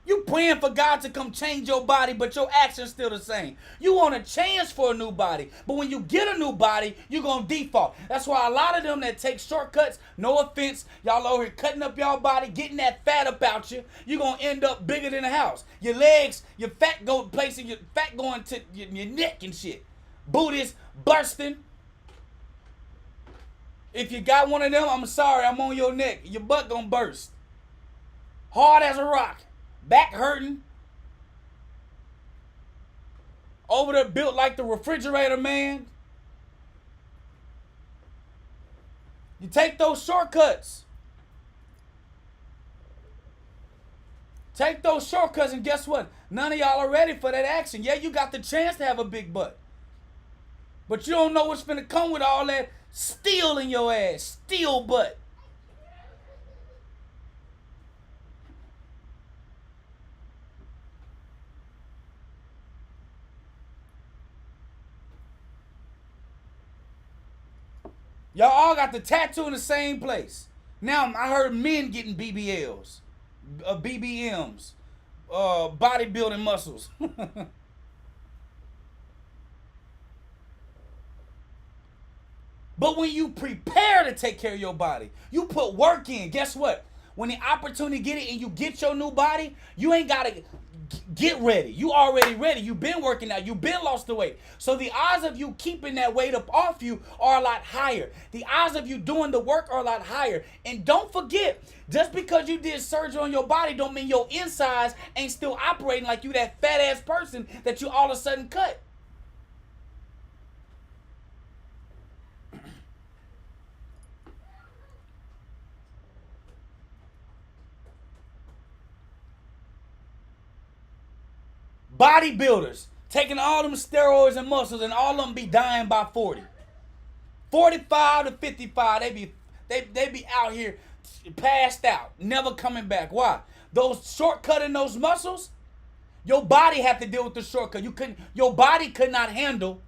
You praying for God to come change your body, but your action's still the same. You want a chance for a new body, but when you get a new body, you're going to default. That's why a lot of them that take shortcuts, no offense, y'all over here cutting up y'all body, getting that fat about you, you're going to end up bigger than a house. Your legs, your fat going to your neck and shit. Booty's bursting. If you got one of them, I'm sorry, I'm on your neck. Your butt going to burst. Hard as a rock. Back hurting. Over there built like the refrigerator, man. You take those shortcuts. Take those shortcuts and guess what? None of y'all are ready for that action. Yeah, you got the chance to have a big butt. But you don't know what's finna come with all that steel in your ass. Steel butt. Y'all all got the tattoo in the same place. Now I heard men getting BBLs, BBMs, bodybuilding muscles. But when you prepare to take care of your body, you put work in. Guess what? When the opportunity get it and you get your new body, you ain't gotta get ready. You already ready. You've been working out. You've been lost the weight. So the odds of you keeping that weight up off you are a lot higher. The odds of you doing the work are a lot higher. And don't forget, just because you did surgery on your body don't mean your insides ain't still operating like you that fat ass person that you all of a sudden cut. Bodybuilders taking all them steroids and muscles and all of them be dying by 40. 45 to 55, they be out here passed out, never coming back. Why? Those shortcutting those muscles, your body had to deal with the shortcut. Your body could not handle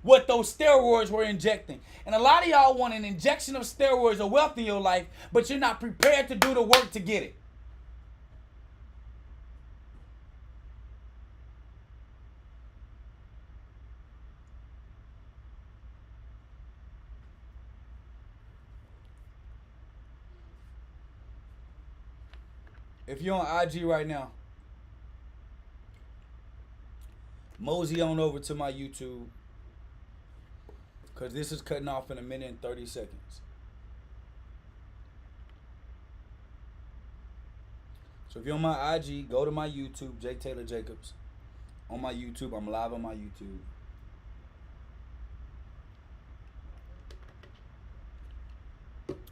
what those steroids were injecting. And a lot of y'all want an injection of steroids or wealth in your life, but you're not prepared to do the work to get it. If you're on IG right now, mosey on over to my YouTube, because this is cutting off in a minute and 30 seconds. So if you're on my IG, go to my YouTube, J. Tayler Jacobs. On my YouTube, I'm live on my YouTube.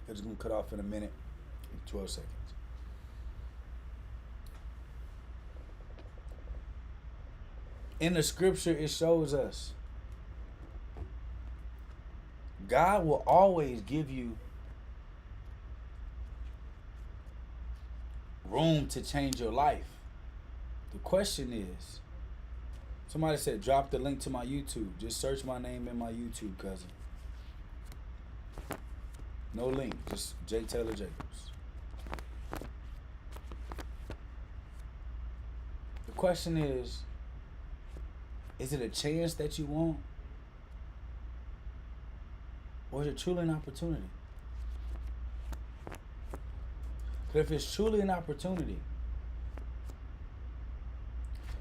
It's going to cut off in a minute and 12 seconds. In the scripture, it shows us God will always give you room to change your life. The question is, somebody said, drop the link to my YouTube. Just search my name in my YouTube, cousin. No link, just J. Tayler Jacobs. The question is it a chance that you want? Or is it truly an opportunity? But if it's truly an opportunity,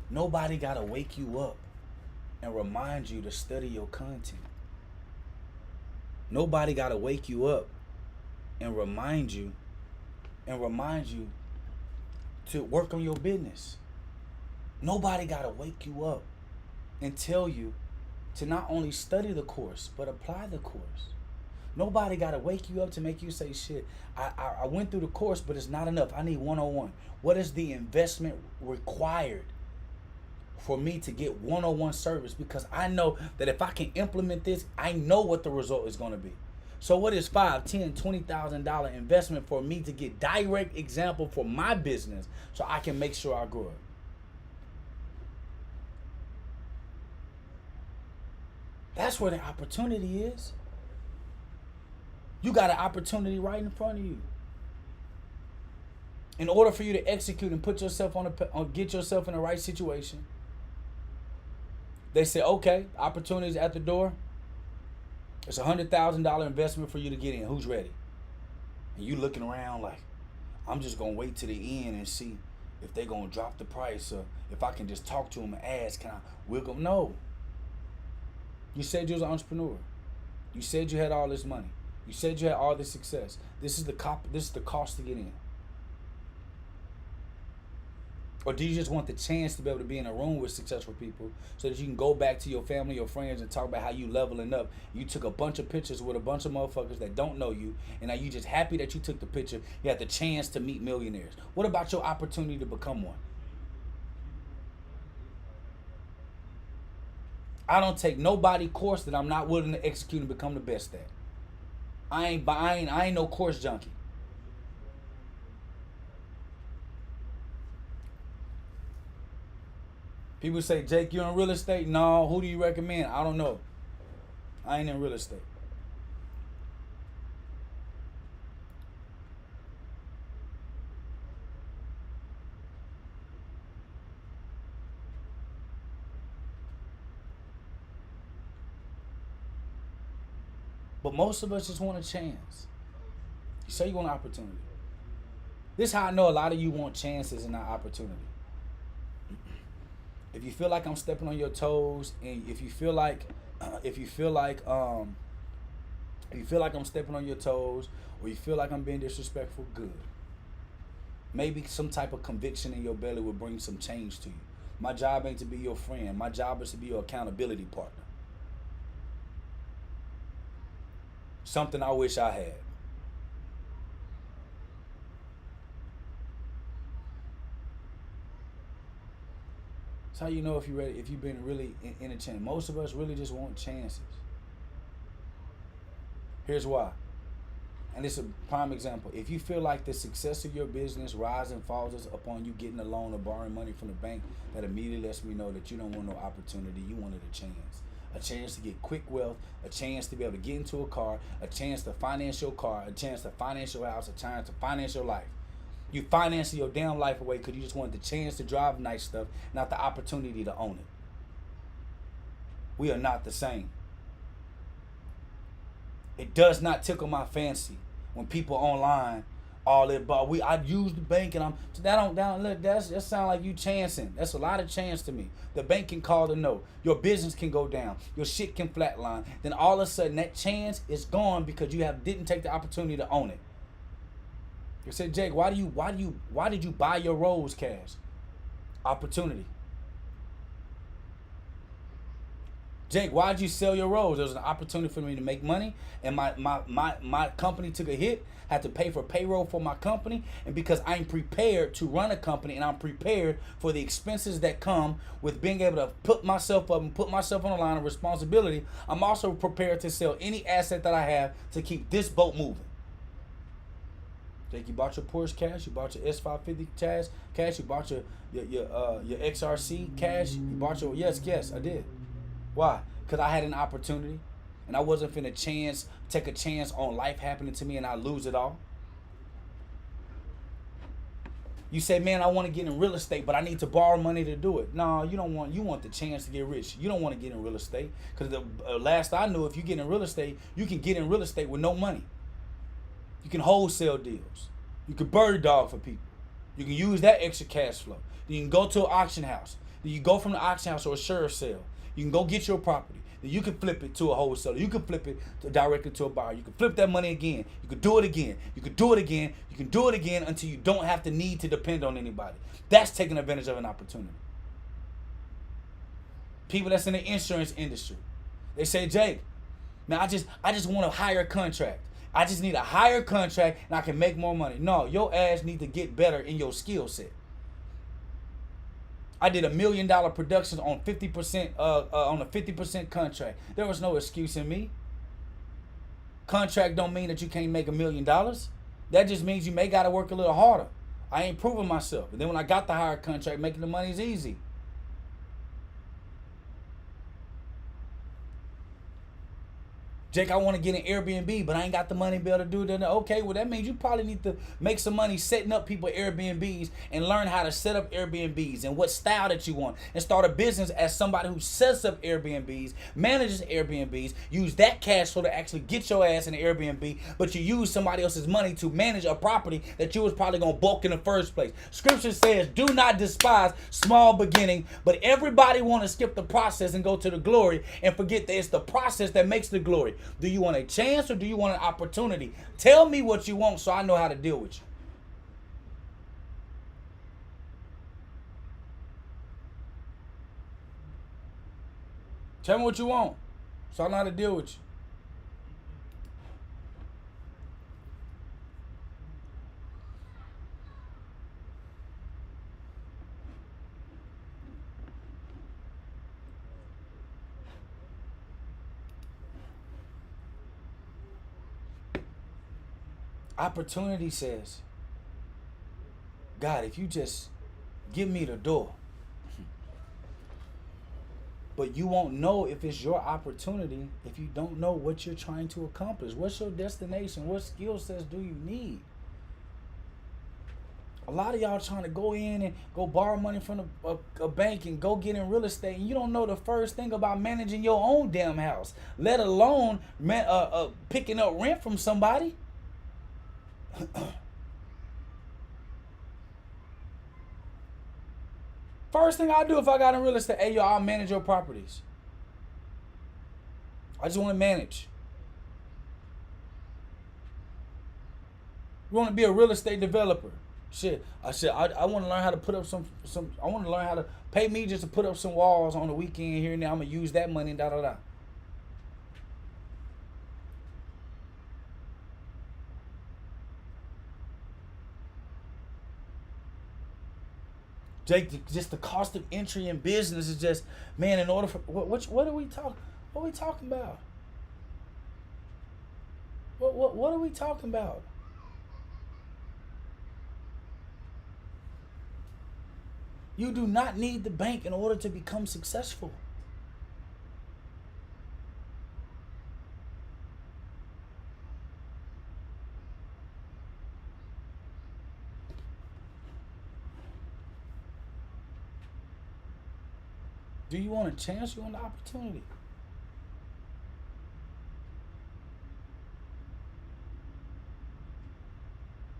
nobody got to wake you up and remind you to study your content. Nobody got to wake you up and remind you to work on your business. Nobody got to wake you up and tell you to not only study the course, but apply the course. Nobody got to wake you up to make you say, shit, I went through the course, but it's not enough. I need 101. What is the investment required for me to get 101 service? Because I know that if I can implement this, I know what the result is going to be. So what is $5,000, $10,000, $20,000 investment for me to get direct example for my business so I can make sure I grow it? That's where the opportunity is. You got an opportunity right in front of you. In order for you to execute and put yourself get yourself in the right situation, they say, okay, opportunity is at the door. It's $100,000 investment for you to get in. Who's ready? And you looking around like, I'm just gonna wait to the end and see if they're gonna drop the price, or if I can just talk to them and ask, can I wiggle? No. You said you was an entrepreneur. You said you had all this money. You said you had all this success. This is the cost to get in. Or do you just want the chance to be able to be in a room with successful people so that you can go back to your family, your friends, and talk about how you leveling up? You took a bunch of pictures with a bunch of motherfuckers that don't know you, and now you just happy that you took the picture. You had the chance to meet millionaires. What about your opportunity to become one? I don't take nobody course that I'm not willing to execute and become the best at. I ain't no course junkie. People say, Jake, you in real estate? No, who do you recommend? I don't know. I ain't in real estate. But most of us just want a chance. You say you want an opportunity. This is how I know a lot of you want chances and not opportunity. If you feel like I'm stepping on your toes, and if you feel like, if you feel like, if you feel like I'm stepping on your toes, or you feel like I'm being disrespectful, good. Maybe some type of conviction in your belly will bring some change to you. My job ain't to be your friend. My job is to be your accountability partner. Something I wish I had. That's how you know if you're ready, if you've been really in a chance. Most of us really just want chances. Here's why. And it's a prime example. If you feel like the success of your business rises and falls upon you getting a loan or borrowing money from the bank, that immediately lets me know that you don't want no opportunity. You wanted a chance. A chance to get quick wealth, a chance to be able to get into a car, a chance to finance your car, a chance to finance your house, a chance to finance your life. You financing your damn life away because you just wanted the chance to drive nice stuff, not the opportunity to own it. We are not the same. It does not tickle my fancy when people online all that, but I use the bank and I'm that sound like you chancing. That's a lot of chance to me. The bank can call to no. Your business can go down. Your shit can flatline. Then all of a sudden that chance is gone because you didn't take the opportunity to own it. You said, Jake, why did you buy your Rose cash? Opportunity. Jake, why did you sell your Rose? There was an opportunity for me to make money, and my company took a hit, had to pay for payroll for my company, and because I'm prepared to run a company and I'm prepared for the expenses that come with being able to put myself up and put myself on the line of responsibility, I'm also prepared to sell any asset that I have to keep this boat moving. Jake, you bought your Porsche cash, you bought your S550 cash, you bought your XRC cash, you bought your, yes, I did. Why? Because I had an opportunity and I wasn't finna take a chance on life happening to me and I lose it all. You say, man, I want to get in real estate, but I need to borrow money to do it. No, you want the chance to get rich. You don't want to get in real estate because the last I knew, if you get in real estate, you can get in real estate with no money. You can wholesale deals. You can bird dog for people. You can use that extra cash flow. You can go to an auction house. Then you go from the auction house or a sheriff sale. You can go get your property. Then you can flip it to a wholesaler. You can flip it directly to a buyer. You can flip that money again. You can do it again. You can do it again. You can do it again until you don't have to need to depend on anybody. That's taking advantage of an opportunity. People that's in the insurance industry, they say, Jake, man, I just want a higher contract. I just need a higher contract and I can make more money. No, your ass need to get better in your skill set. I did $1 million productions on 50% on a 50% contract. There was no excuse in me. Contract don't mean that you can't make $1 million. That just means you may gotta work a little harder. I ain't proving myself. And then when I got the higher contract, making the money is easy. Jake, I want to get an Airbnb, but I ain't got the money to be able to do it. Okay, well, that means you probably need to make some money setting up people Airbnbs and learn how to set up Airbnbs and what style that you want and start a business as somebody who sets up Airbnbs, manages Airbnbs, use that cash flow to actually get your ass in an Airbnb, but you use somebody else's money to manage a property that you was probably going to bulk in the first place. Scripture says, do not despise small beginning, but everybody want to skip the process and go to the glory and forget that it's the process that makes the glory. Do you want a chance or do you want an opportunity? Tell me what you want so I know how to deal with you. Tell me what you want so I know how to deal with you. Opportunity says, God, if you just give me the door. But you won't know if it's your opportunity if you don't know what you're trying to accomplish. What's your destination? What skill sets do you need? A lot of y'all trying to go in and go borrow money from a bank and go get in real estate, and you don't know the first thing about managing your own damn house, let alone picking up rent from somebody. First thing I do if I got in real estate, hey, yo, I'll manage your properties. I just want to manage. You want to be a real estate developer. Shit, I want to learn how to put up some. I want to learn how to pay me just to put up some walls on the weekend here and there. I'm gonna use that money. Da da da. Jake, just the cost of entry in business is just, man. In order for what are we talking? What are we talking about? What are we talking about? You do not need the bank in order to become successful. Do you want a chance? You want an opportunity?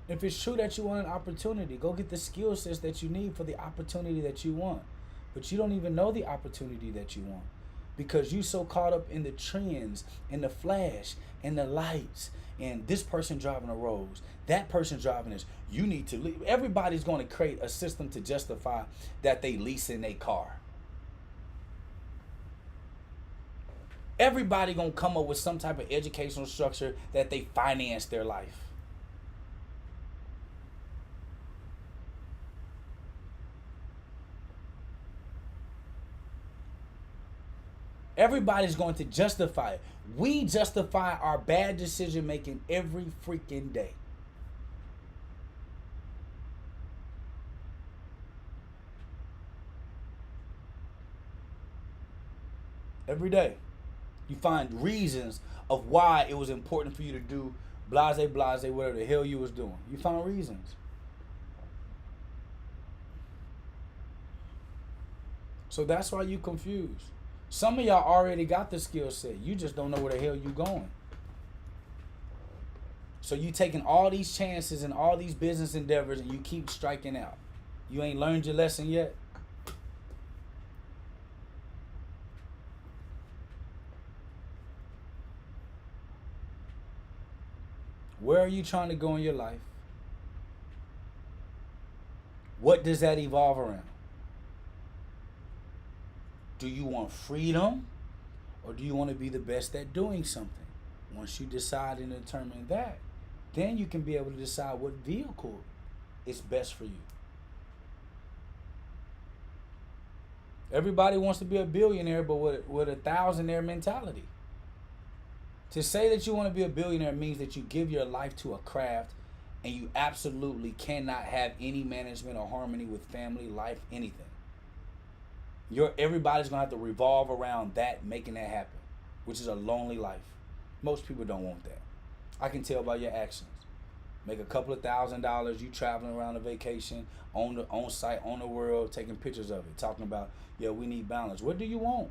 If it's true that you want an opportunity, go get the skill sets that you need for the opportunity that you want. But you don't even know the opportunity that you want because you so caught up in the trends and the flash and the lights and this person driving a Rolls, that person driving this. You need to leave. Everybody's going to create a system to justify that they leasing a car. Everybody going to come up with some type of educational structure that they finance their life. Everybody's going to justify it. We justify our bad decision making every freaking day. Every day. You find reasons of why it was important for you to do blase, whatever the hell you was doing. You found reasons. So that's why you confused. Some of y'all already got the skill set. You just don't know where the hell you going. So you taking all these chances and all these business endeavors and you keep striking out. You ain't learned your lesson yet. Where are you trying to go in your life? What does that evolve around? Do you want freedom or do you want to be the best at doing something? Once you decide and determine that, then you can be able to decide what vehicle is best for you. Everybody wants to be a billionaire, but with a thousandaire mentality. To say that you want to be a billionaire means that you give your life to a craft and you absolutely cannot have any management or harmony with family, life, anything. Everybody's gonna have to revolve around that, making that happen, which is a lonely life. Most people don't want that. I can tell by your actions. Make a couple of $1,000s, you traveling around a vacation, on site, on the world, taking pictures of it, talking about, yeah, we need balance. What do you want?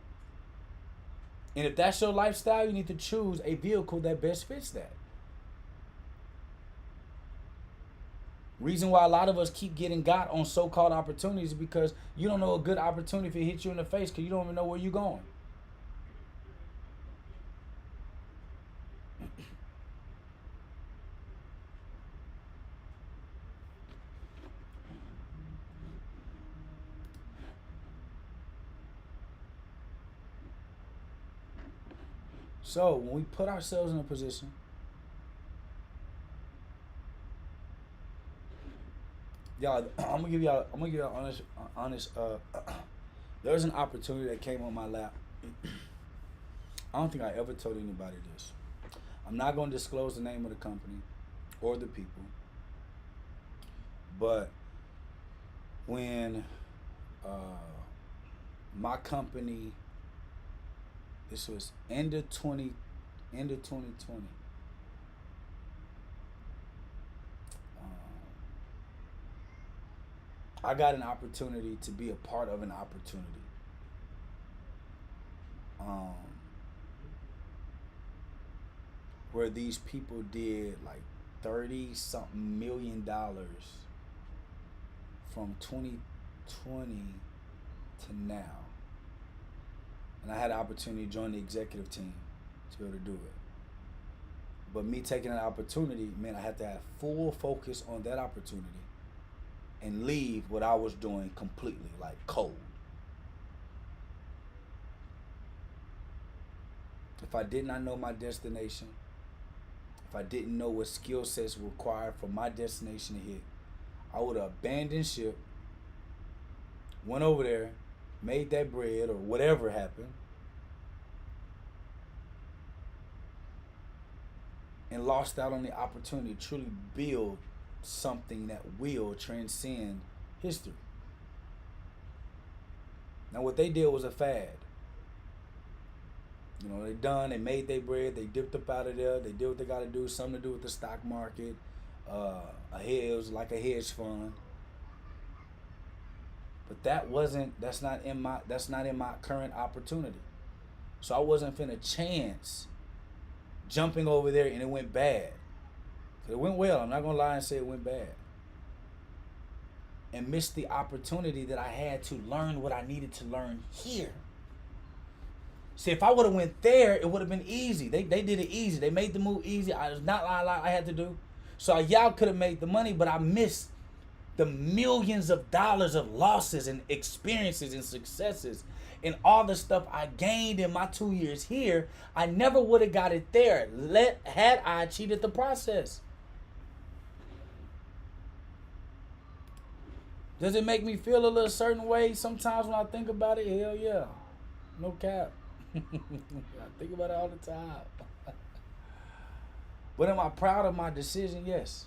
And if that's your lifestyle, you need to choose a vehicle that best fits that. Reason why a lot of us keep getting got on so-called opportunities is because you don't know a good opportunity if it hits you in the face because you don't even know where you're going. So when we put ourselves in a position, y'all, I'm gonna give y'all honest. There's an opportunity that came on my lap. I don't think I ever told anybody this. I'm not gonna disclose the name of the company or the people, but when my company, this was end of 2020. I got an opportunity to be a part of an opportunity. Um, where these people did like 30 something $1 million from 2020 to now. And I had an opportunity to join the executive team to be able to do it. But me taking that opportunity meant I had to have full focus on that opportunity and leave what I was doing completely, like cold. If I did not know my destination, if I didn't know what skill sets were required for my destination to hit, I would have abandoned ship, went over there, made that bread or whatever happened, and lost out on the opportunity to truly build something that will transcend history. Now what they did was a fad. You know, they made their bread, they dipped up out of there, they did what they got to do, something to do with the stock market. It was like a hedge fund. But that's not in my current opportunity. So I wasn't finna chance jumping over there and it went bad. It went well, I'm not gonna lie and say it went bad. And missed the opportunity that I had to learn what I needed to learn here. See, if I would have went there, it would have been easy. They did it easy. They made the move easy. I was not a lot I had to do. So y'all could have made the money, but I missed the millions of dollars of losses and experiences and successes and all the stuff I gained in my 2 years here. I never would have got it there had I cheated the process. Does it make me feel a little certain way sometimes when I think about it? Hell yeah. No cap. I think about it all the time. But am I proud of my decision? Yes.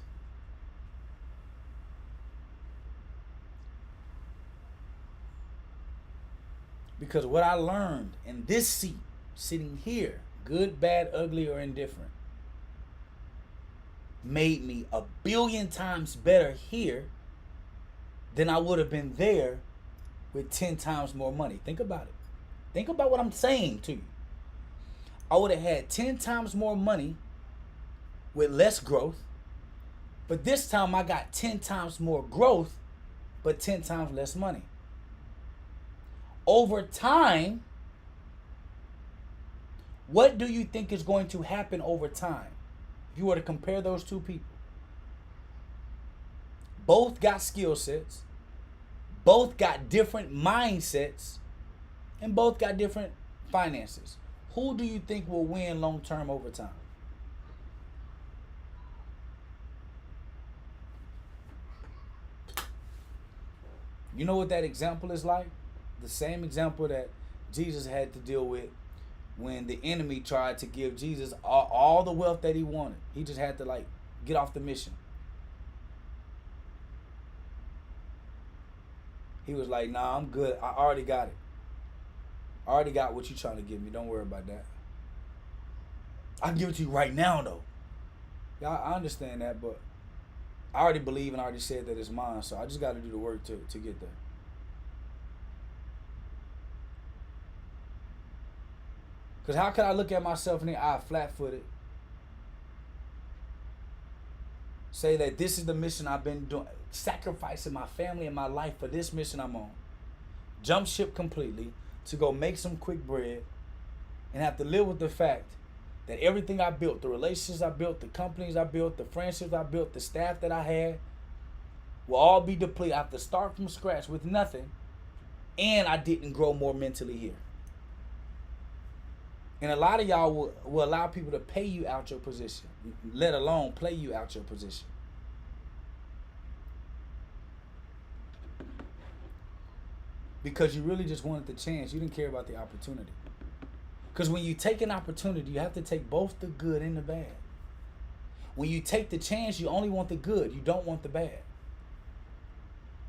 Because what I learned in this seat, sitting here, good, bad, ugly, or indifferent, made me 1,000,000,000 times better here than I would have been there with 10 times more money. Think about it. Think about what I'm saying to you. I would have had 10 times more money with less growth, but this time I got 10 times more growth, but 10 times less money. Over time, what do you think is going to happen over time? If you were to compare those two people, both got skill sets, both got different mindsets, and both got different finances. Who do you think will win long term over time? You know what that example is like? The same example that Jesus had to deal with when the enemy tried to give Jesus all the wealth that he wanted. He just had to get off the mission. He was like, nah, I'm good. I already got it. I already got what you're trying to give me. Don't worry about that. I can give it to you right now, though. Yeah, I understand that, but I already believe and I already said that it's mine, so I just got to do the work to get there. Because how could I look at myself in the eye flat-footed, say that this is the mission I've been doing, sacrificing my family and my life for this mission I'm on, jump ship completely to go make some quick bread, and have to live with the fact that everything I built, the relationships I built, the companies I built, the friendships I built, the staff that I had, will all be depleted. I have to start from scratch with nothing, and I didn't grow more mentally here. And a lot of y'all will allow people to pay you out your position, let alone play you out your position. Because you really just wanted the chance. You didn't care about the opportunity. Because when you take an opportunity, you have to take both the good and the bad. When you take the chance, you only want the good. You don't want the bad.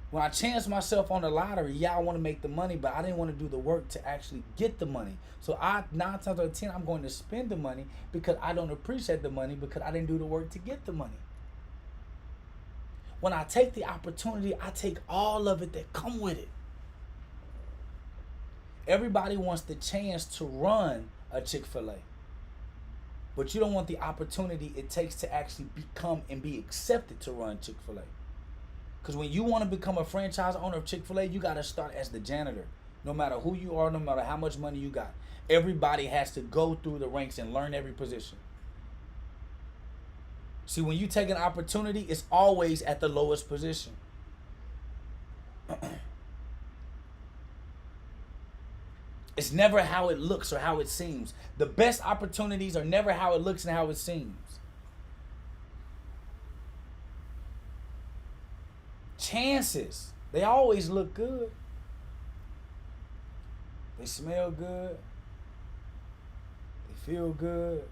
When I chanced myself on the lottery, yeah, I want to make the money, but I didn't want to do the work to actually get the money. So 9 times out of 10, I'm going to spend the money because I don't appreciate the money because I didn't do the work to get the money. When I take the opportunity, I take all of it that come with it. Everybody wants the chance to run a Chick-fil-A. But you don't want the opportunity it takes to actually become and be accepted to run Chick-fil-A. Because when you want to become a franchise owner of Chick-fil-A, you got to start as the janitor. No matter who you are, no matter how much money you got. Everybody has to go through the ranks and learn every position. See, when you take an opportunity, it's always at the lowest position. It's never how it looks or how it seems. The best opportunities are never how it looks and how it seems. Chances, they always look good. They smell good. They feel good.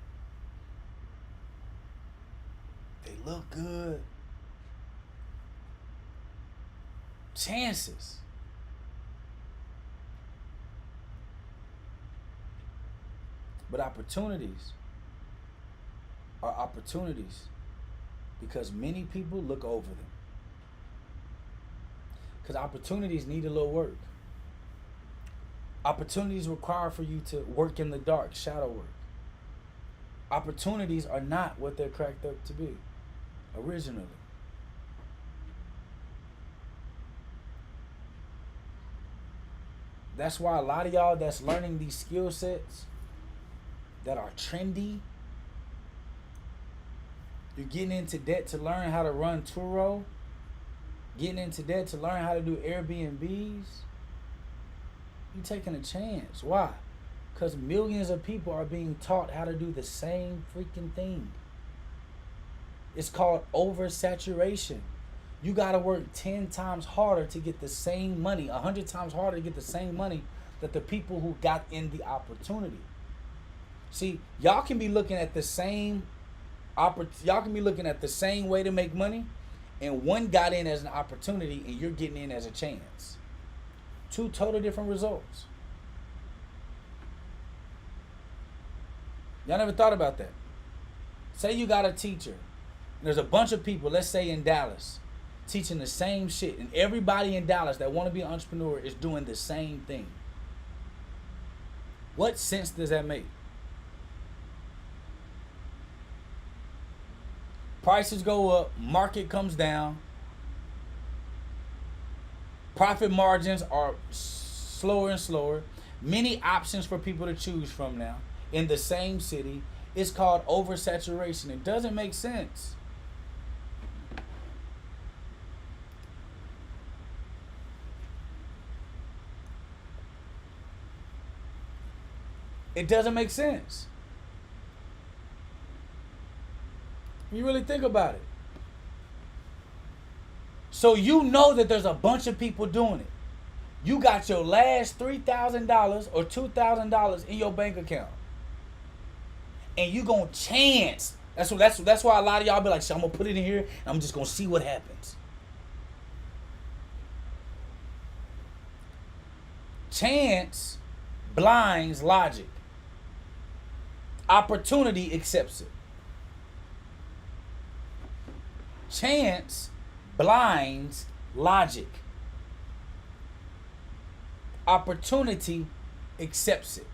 They look good. Chances. But opportunities are opportunities because many people look over them. Because opportunities need a little work. Opportunities require for you to work in the dark, shadow work. Opportunities are not what they're cracked up to be originally. That's why a lot of y'all that's learning these skill sets that are trendy, you're getting into debt to learn how to run Turo, getting into debt to learn how to do Airbnbs. You're taking a chance. Why? Because millions of people are being taught how to do the same freaking thing. It's called oversaturation. You got to work 10 times harder to get the same money, 100 times harder to get the same money that the people who got in the opportunity. See, y'all can be looking at the same way to make money, and one got in as an opportunity and you're getting in as a chance. Two total different results. Y'all never thought about that? Say you got a teacher. There's a bunch of people, let's say in Dallas, teaching the same shit, and everybody in Dallas that want to be an entrepreneur is doing the same thing. What sense does that make? Prices go up, market comes down, profit margins are slower and slower, many options for people to choose from now in the same city. It's called oversaturation. It doesn't make sense. It doesn't make sense. You really think about it. So you know that there's a bunch of people doing it. You got your last $3,000 or $2,000 in your bank account, and you gonna chance. That's why a lot of y'all be like, so I'm gonna put it in here and I'm just gonna see what happens. Chance blinds logic. Opportunity accepts it. Chance blinds logic. Opportunity accepts it.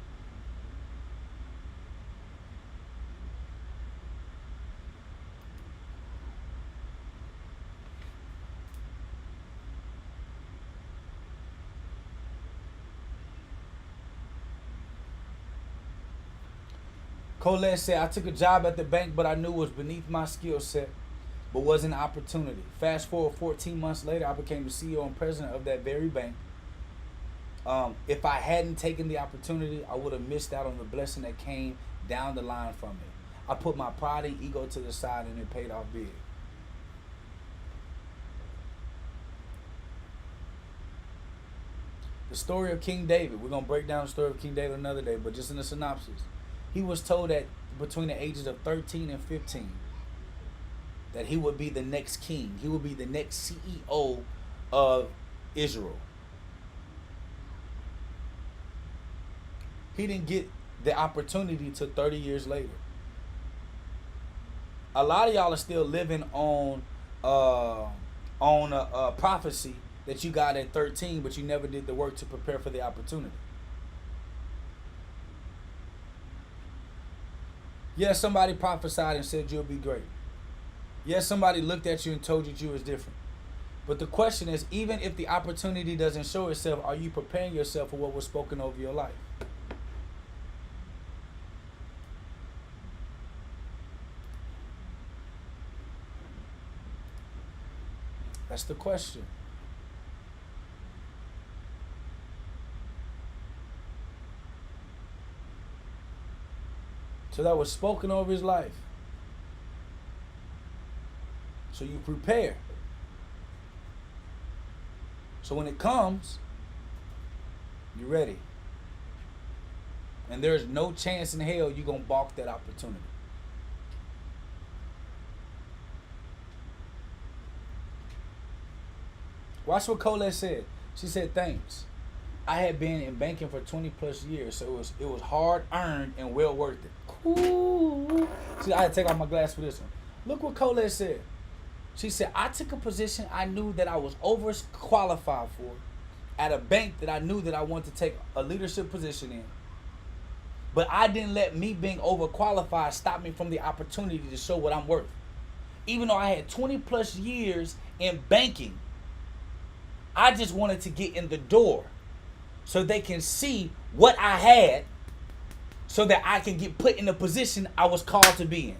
Colette said, I took a job at the bank, but I knew it was beneath my skill set, but wasn't an opportunity. Fast forward 14 months later, I became the CEO and president of that very bank. If I hadn't taken the opportunity, I would have missed out on the blessing that came down the line from it. I put my pride and ego to the side, and it paid off big. The story of King David. We're going to break down the story of King David another day, but just in a synopsis. He was told that between the ages of 13 and 15 that he would be the next king. He would be the next CEO of Israel. He didn't get the opportunity till 30 years later. A lot of y'all are still living on on a prophecy that you got at 13, but you never did the work to prepare for the opportunity. Yes, somebody prophesied and said you'll be great. Yes, somebody looked at you and told you was different. But the question is, even if the opportunity doesn't show itself, are you preparing yourself for what was spoken over your life? That's the question. So that was spoken over his life. So you prepare. So when it comes, you're ready. And there's no chance in hell you're going to balk that opportunity. Watch what Colette said. She said, thanks. I had been in banking for 20 plus years, so it was hard earned and well worth it. Cool. See, I had to take off my glass for this one. Look what Colette said. She said, I took a position I knew that I was overqualified for at a bank that I knew that I wanted to take a leadership position in. But I didn't let me being overqualified stop me from the opportunity to show what I'm worth. Even though I had 20 plus years in banking, I just wanted to get in the door so they can see what I had so that I can get put in the position I was called to be in.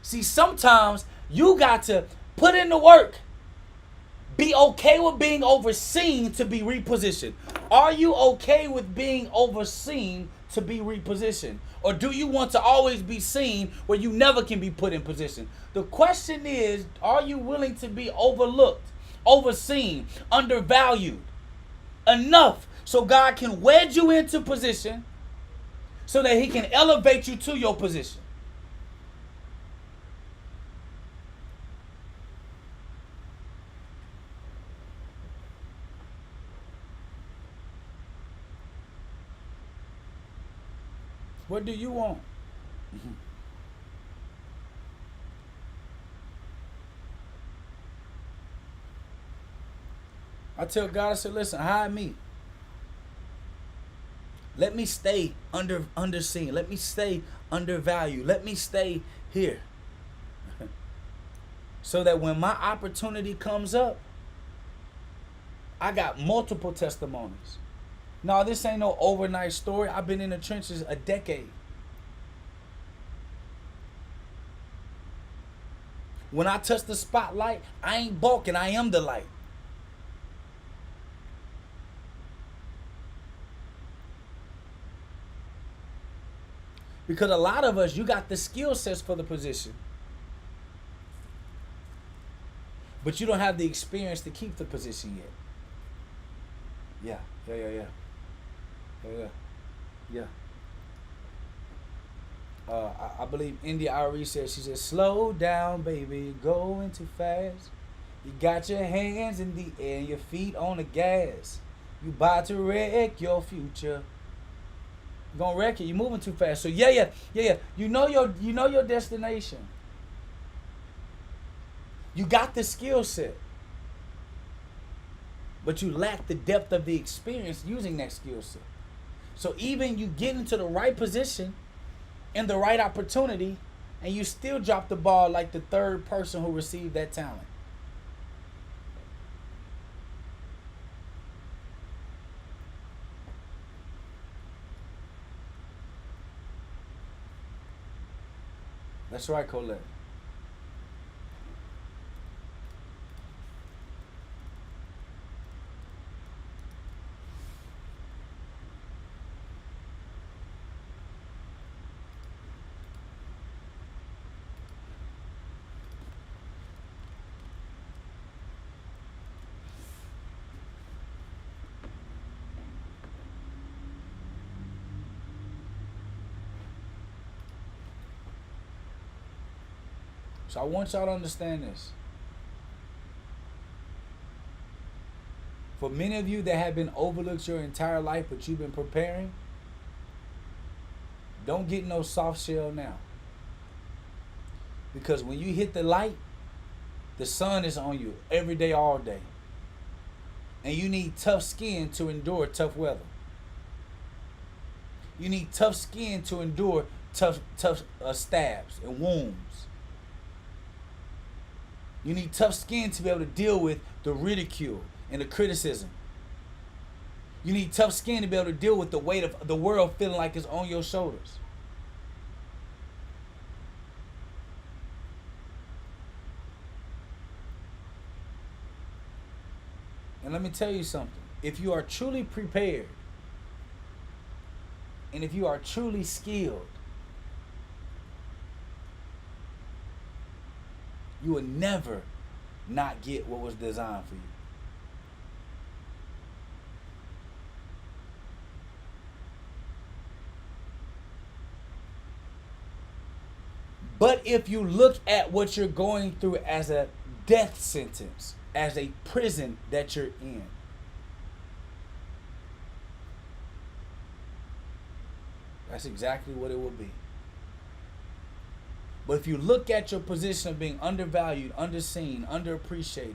See, sometimes you got to put in the work. Be okay with being overseen to be repositioned. Are you okay with being overseen to be repositioned? Or do you want to always be seen where you never can be put in position? The question is, are you willing to be overlooked, overseen, undervalued enough so God can wedge you into position so that he can elevate you to your position? What do you want? I tell God, I said, listen, hire me. Let me stay underseen. Let me stay undervalued. Let me stay here. So that when my opportunity comes up, I got multiple testimonies. No, this ain't no overnight story. I've been in the trenches a decade. When I touch the spotlight, I ain't balking. I am the light. Because a lot of us, you got the skill sets for the position, but you don't have the experience to keep the position yet. Yeah. I believe India Ari said, she said, slow down, baby, you're going too fast. You got your hands in the air and your feet on the gas. You about to wreck your future. You're gonna wreck it. You're moving too fast. So yeah. You know your destination. You got the skill set, but you lack the depth of the experience using that skill set. So even you get into the right position in the right opportunity, and you still drop the ball like the third person who received that talent. That's right, Colette. So I want y'all to understand this. For many of you that have been overlooked your entire life, but you've been preparing, don't get no soft shell now. Because when you hit the light, The sun is on you every day, all day. And you need tough skin to endure tough weather. You need tough skin to endure tough stabs and wounds. You need tough skin to be able to deal with the ridicule and the criticism. You need tough skin to be able to deal with the weight of the world feeling like it's on your shoulders. And let me tell you something. If you are truly prepared, and if you are truly skilled, you will never not get what was designed for you. But if you look at what you're going through as a death sentence, as a prison that you're in, that's exactly what it will be. But if you look at your position of being undervalued, underseen, underappreciated,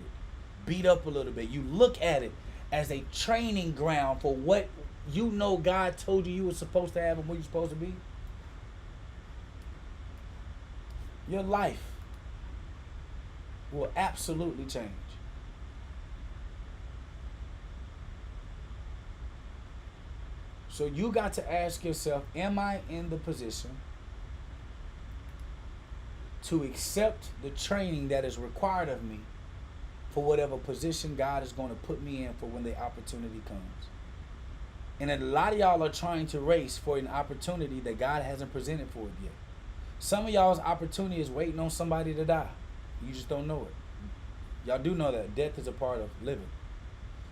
beat up a little bit, you look at it as a training ground for what you know God told you were supposed to have and what you're supposed to be, your life will absolutely change. So you got to ask yourself, am I in the position to accept the training that is required of me for whatever position God is going to put me in for when the opportunity comes? And a lot of y'all are trying to race for an opportunity that God hasn't presented for it yet. Some of y'all's opportunity is waiting on somebody to die. You just don't know it. Y'all do know that death is a part of living.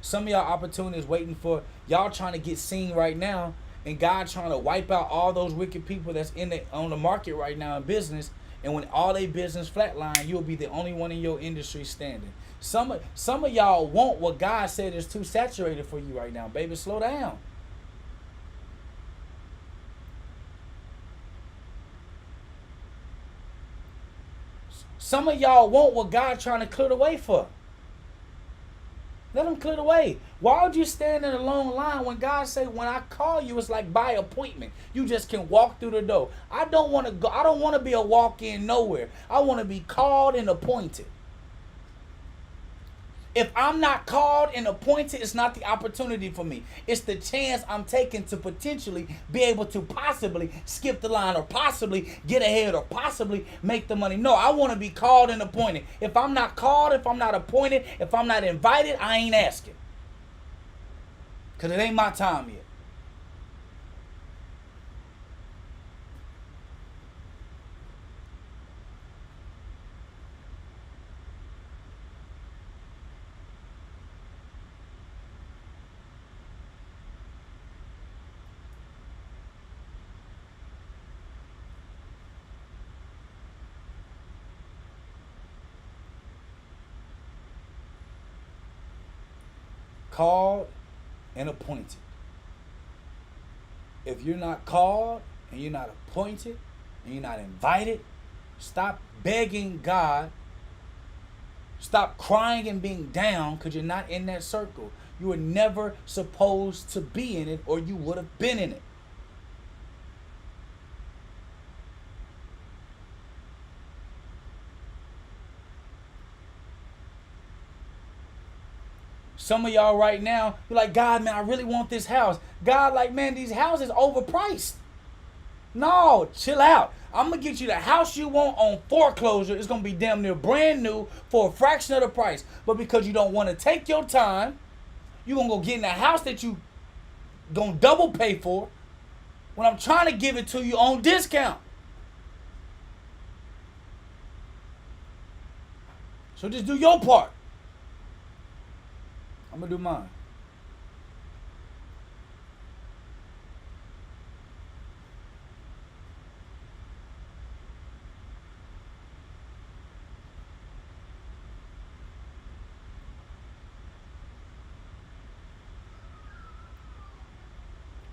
Some of y'all opportunity is waiting for y'all trying to get seen right now, and God trying to wipe out all those wicked people that's on the market right now in business. And when all they business flatline, you'll be the only one in your industry standing. Some of y'all want what God said is too saturated for you right now. Baby, slow down. Some of y'all want what God trying to clear the way for. Let him clear the way. Why would you stand in a long line when God say, when I call you, it's like by appointment. You just can walk through the door. I don't want to go. I don't want to be a walk-in nowhere. I want to be called and appointed. If I'm not called and appointed, it's not the opportunity for me. It's the chance I'm taking to potentially be able to possibly skip the line or possibly get ahead or possibly make the money. No, I want to be called and appointed. If I'm not called, if I'm not appointed, if I'm not invited, I ain't asking. Because it ain't my time yet. Called and appointed. If you're not called and you're not appointed and you're not invited, stop begging God. Stop crying and being down because you're not in that circle. You were never supposed to be in it, or you would have been in it. Some of y'all right now, you're like, God, man, I really want this house. God, like, man, these houses overpriced. No, chill out. I'm going to get you the house you want on foreclosure. It's going to be damn near brand new for a fraction of the price. But because you don't want to take your time, you're going to go get in a house that you going to double pay for when I'm trying to give it to you on discount. So just do your part. I'm going to do mine.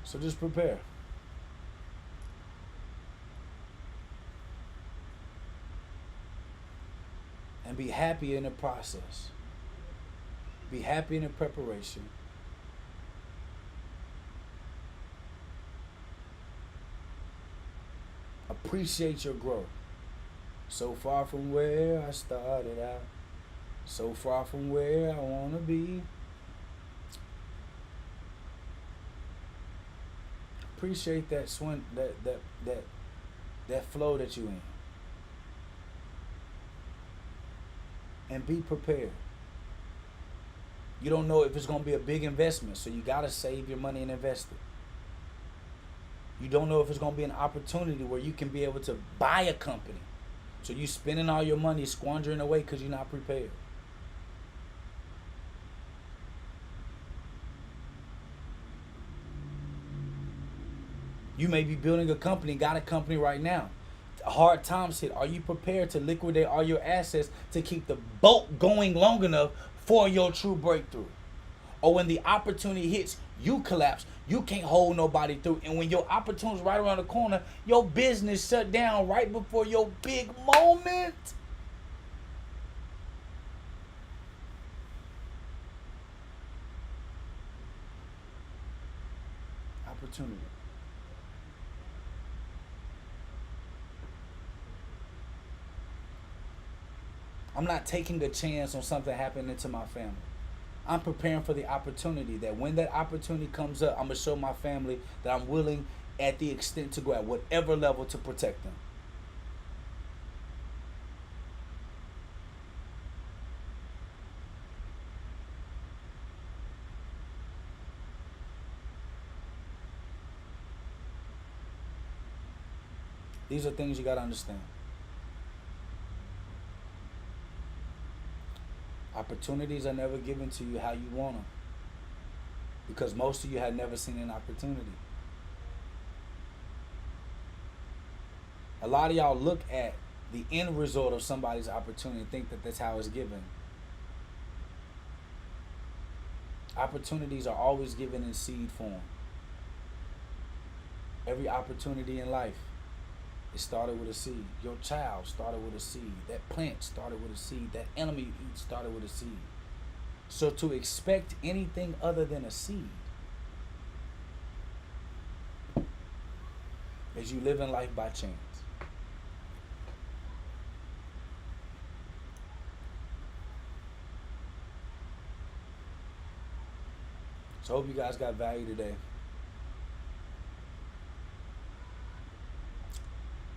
So just prepare. And and be happy in the process. Be happy in the preparation. Appreciate your growth. So far from where I started out, so far from where I want to be. Appreciate that swing, that flow that you in, and be prepared. You don't know if it's going to be a big investment, so you got to save your money and invest it. You don't know if it's going to be an opportunity where you can be able to buy a company, so you spending all your money squandering away because you're not prepared. You may be building a company, got a company right now. Hard times hit. Are you prepared to liquidate all your assets to keep the boat going long enough for your true breakthrough? Or when the opportunity hits, you collapse. You can't hold nobody through. And when your opportunity is right around the corner, your business shut down right before your big moment. Opportunity. I'm not taking a chance on something happening to my family. I'm preparing for the opportunity that when that opportunity comes up, I'm going to show my family that I'm willing at the extent to go at whatever level to protect them. These are things you got to understand. Opportunities are never given to you how you want them, because most of you had never seen an opportunity. A lot of y'all look at the end result of somebody's opportunity and think that that's how it's given. Opportunities are always given in seed form. Every opportunity in life, it started with a seed. Your child started with a seed. That plant started with a seed. That animal you eat started with a seed. So to expect anything other than a seed is you living life by chance. So I hope you guys got value today.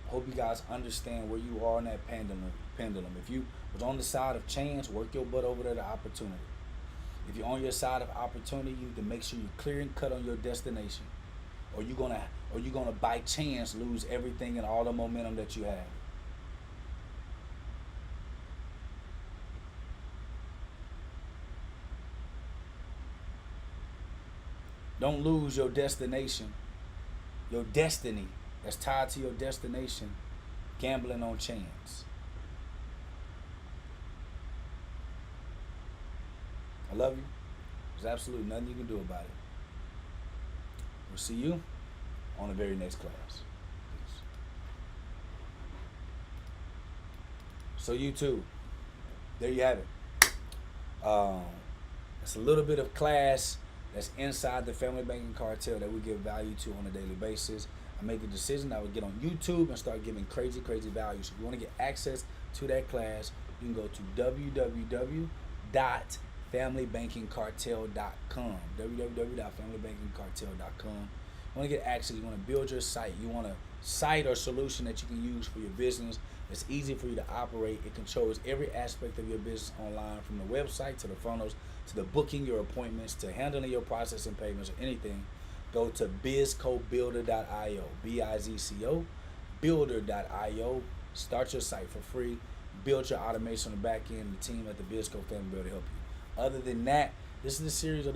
Hope you guys understand where you are in that pendulum. If you was on the side of chance, work your butt over there to opportunity. If you're on your side of opportunity, you need to make sure you're clear and cut on your destination, or you're gonna by chance lose everything and all the momentum that you have. Don't lose your destination, your destiny that's tied to your destination, gambling on chance. I love you. There's absolutely nothing you can do about it. We'll see you on the very next class. Peace. So YouTube, there you have it. It's a little bit of class that's inside the family banking cartel that we give value to on a daily basis. I made the decision I would get on YouTube and start giving crazy value. So if you want to get access to that class, you can go to www.familybankingcartel.com. www.familybankingcartel.com. You want to get access, you want to build your site, you want a site or solution that you can use for your business. It's easy for you to operate. It controls every aspect of your business online, from the website to the funnels to the booking your appointments to handling your processing payments or anything. Go to bizcobuilder.io, BIZCO, builder.io. Start your site for free. Build your automation on the back end. The team at the Bizco family will help you. Other than that, this is a series of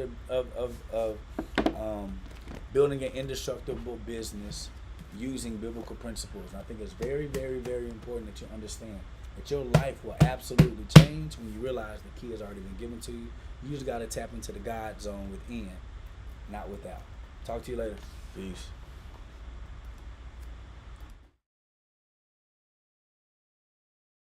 building an indestructible business using biblical principles. And I think it's very important that you understand that your life will absolutely change when you realize the key has already been given to you. You just got to tap into the God zone within, not without. Talk to you later. Peace.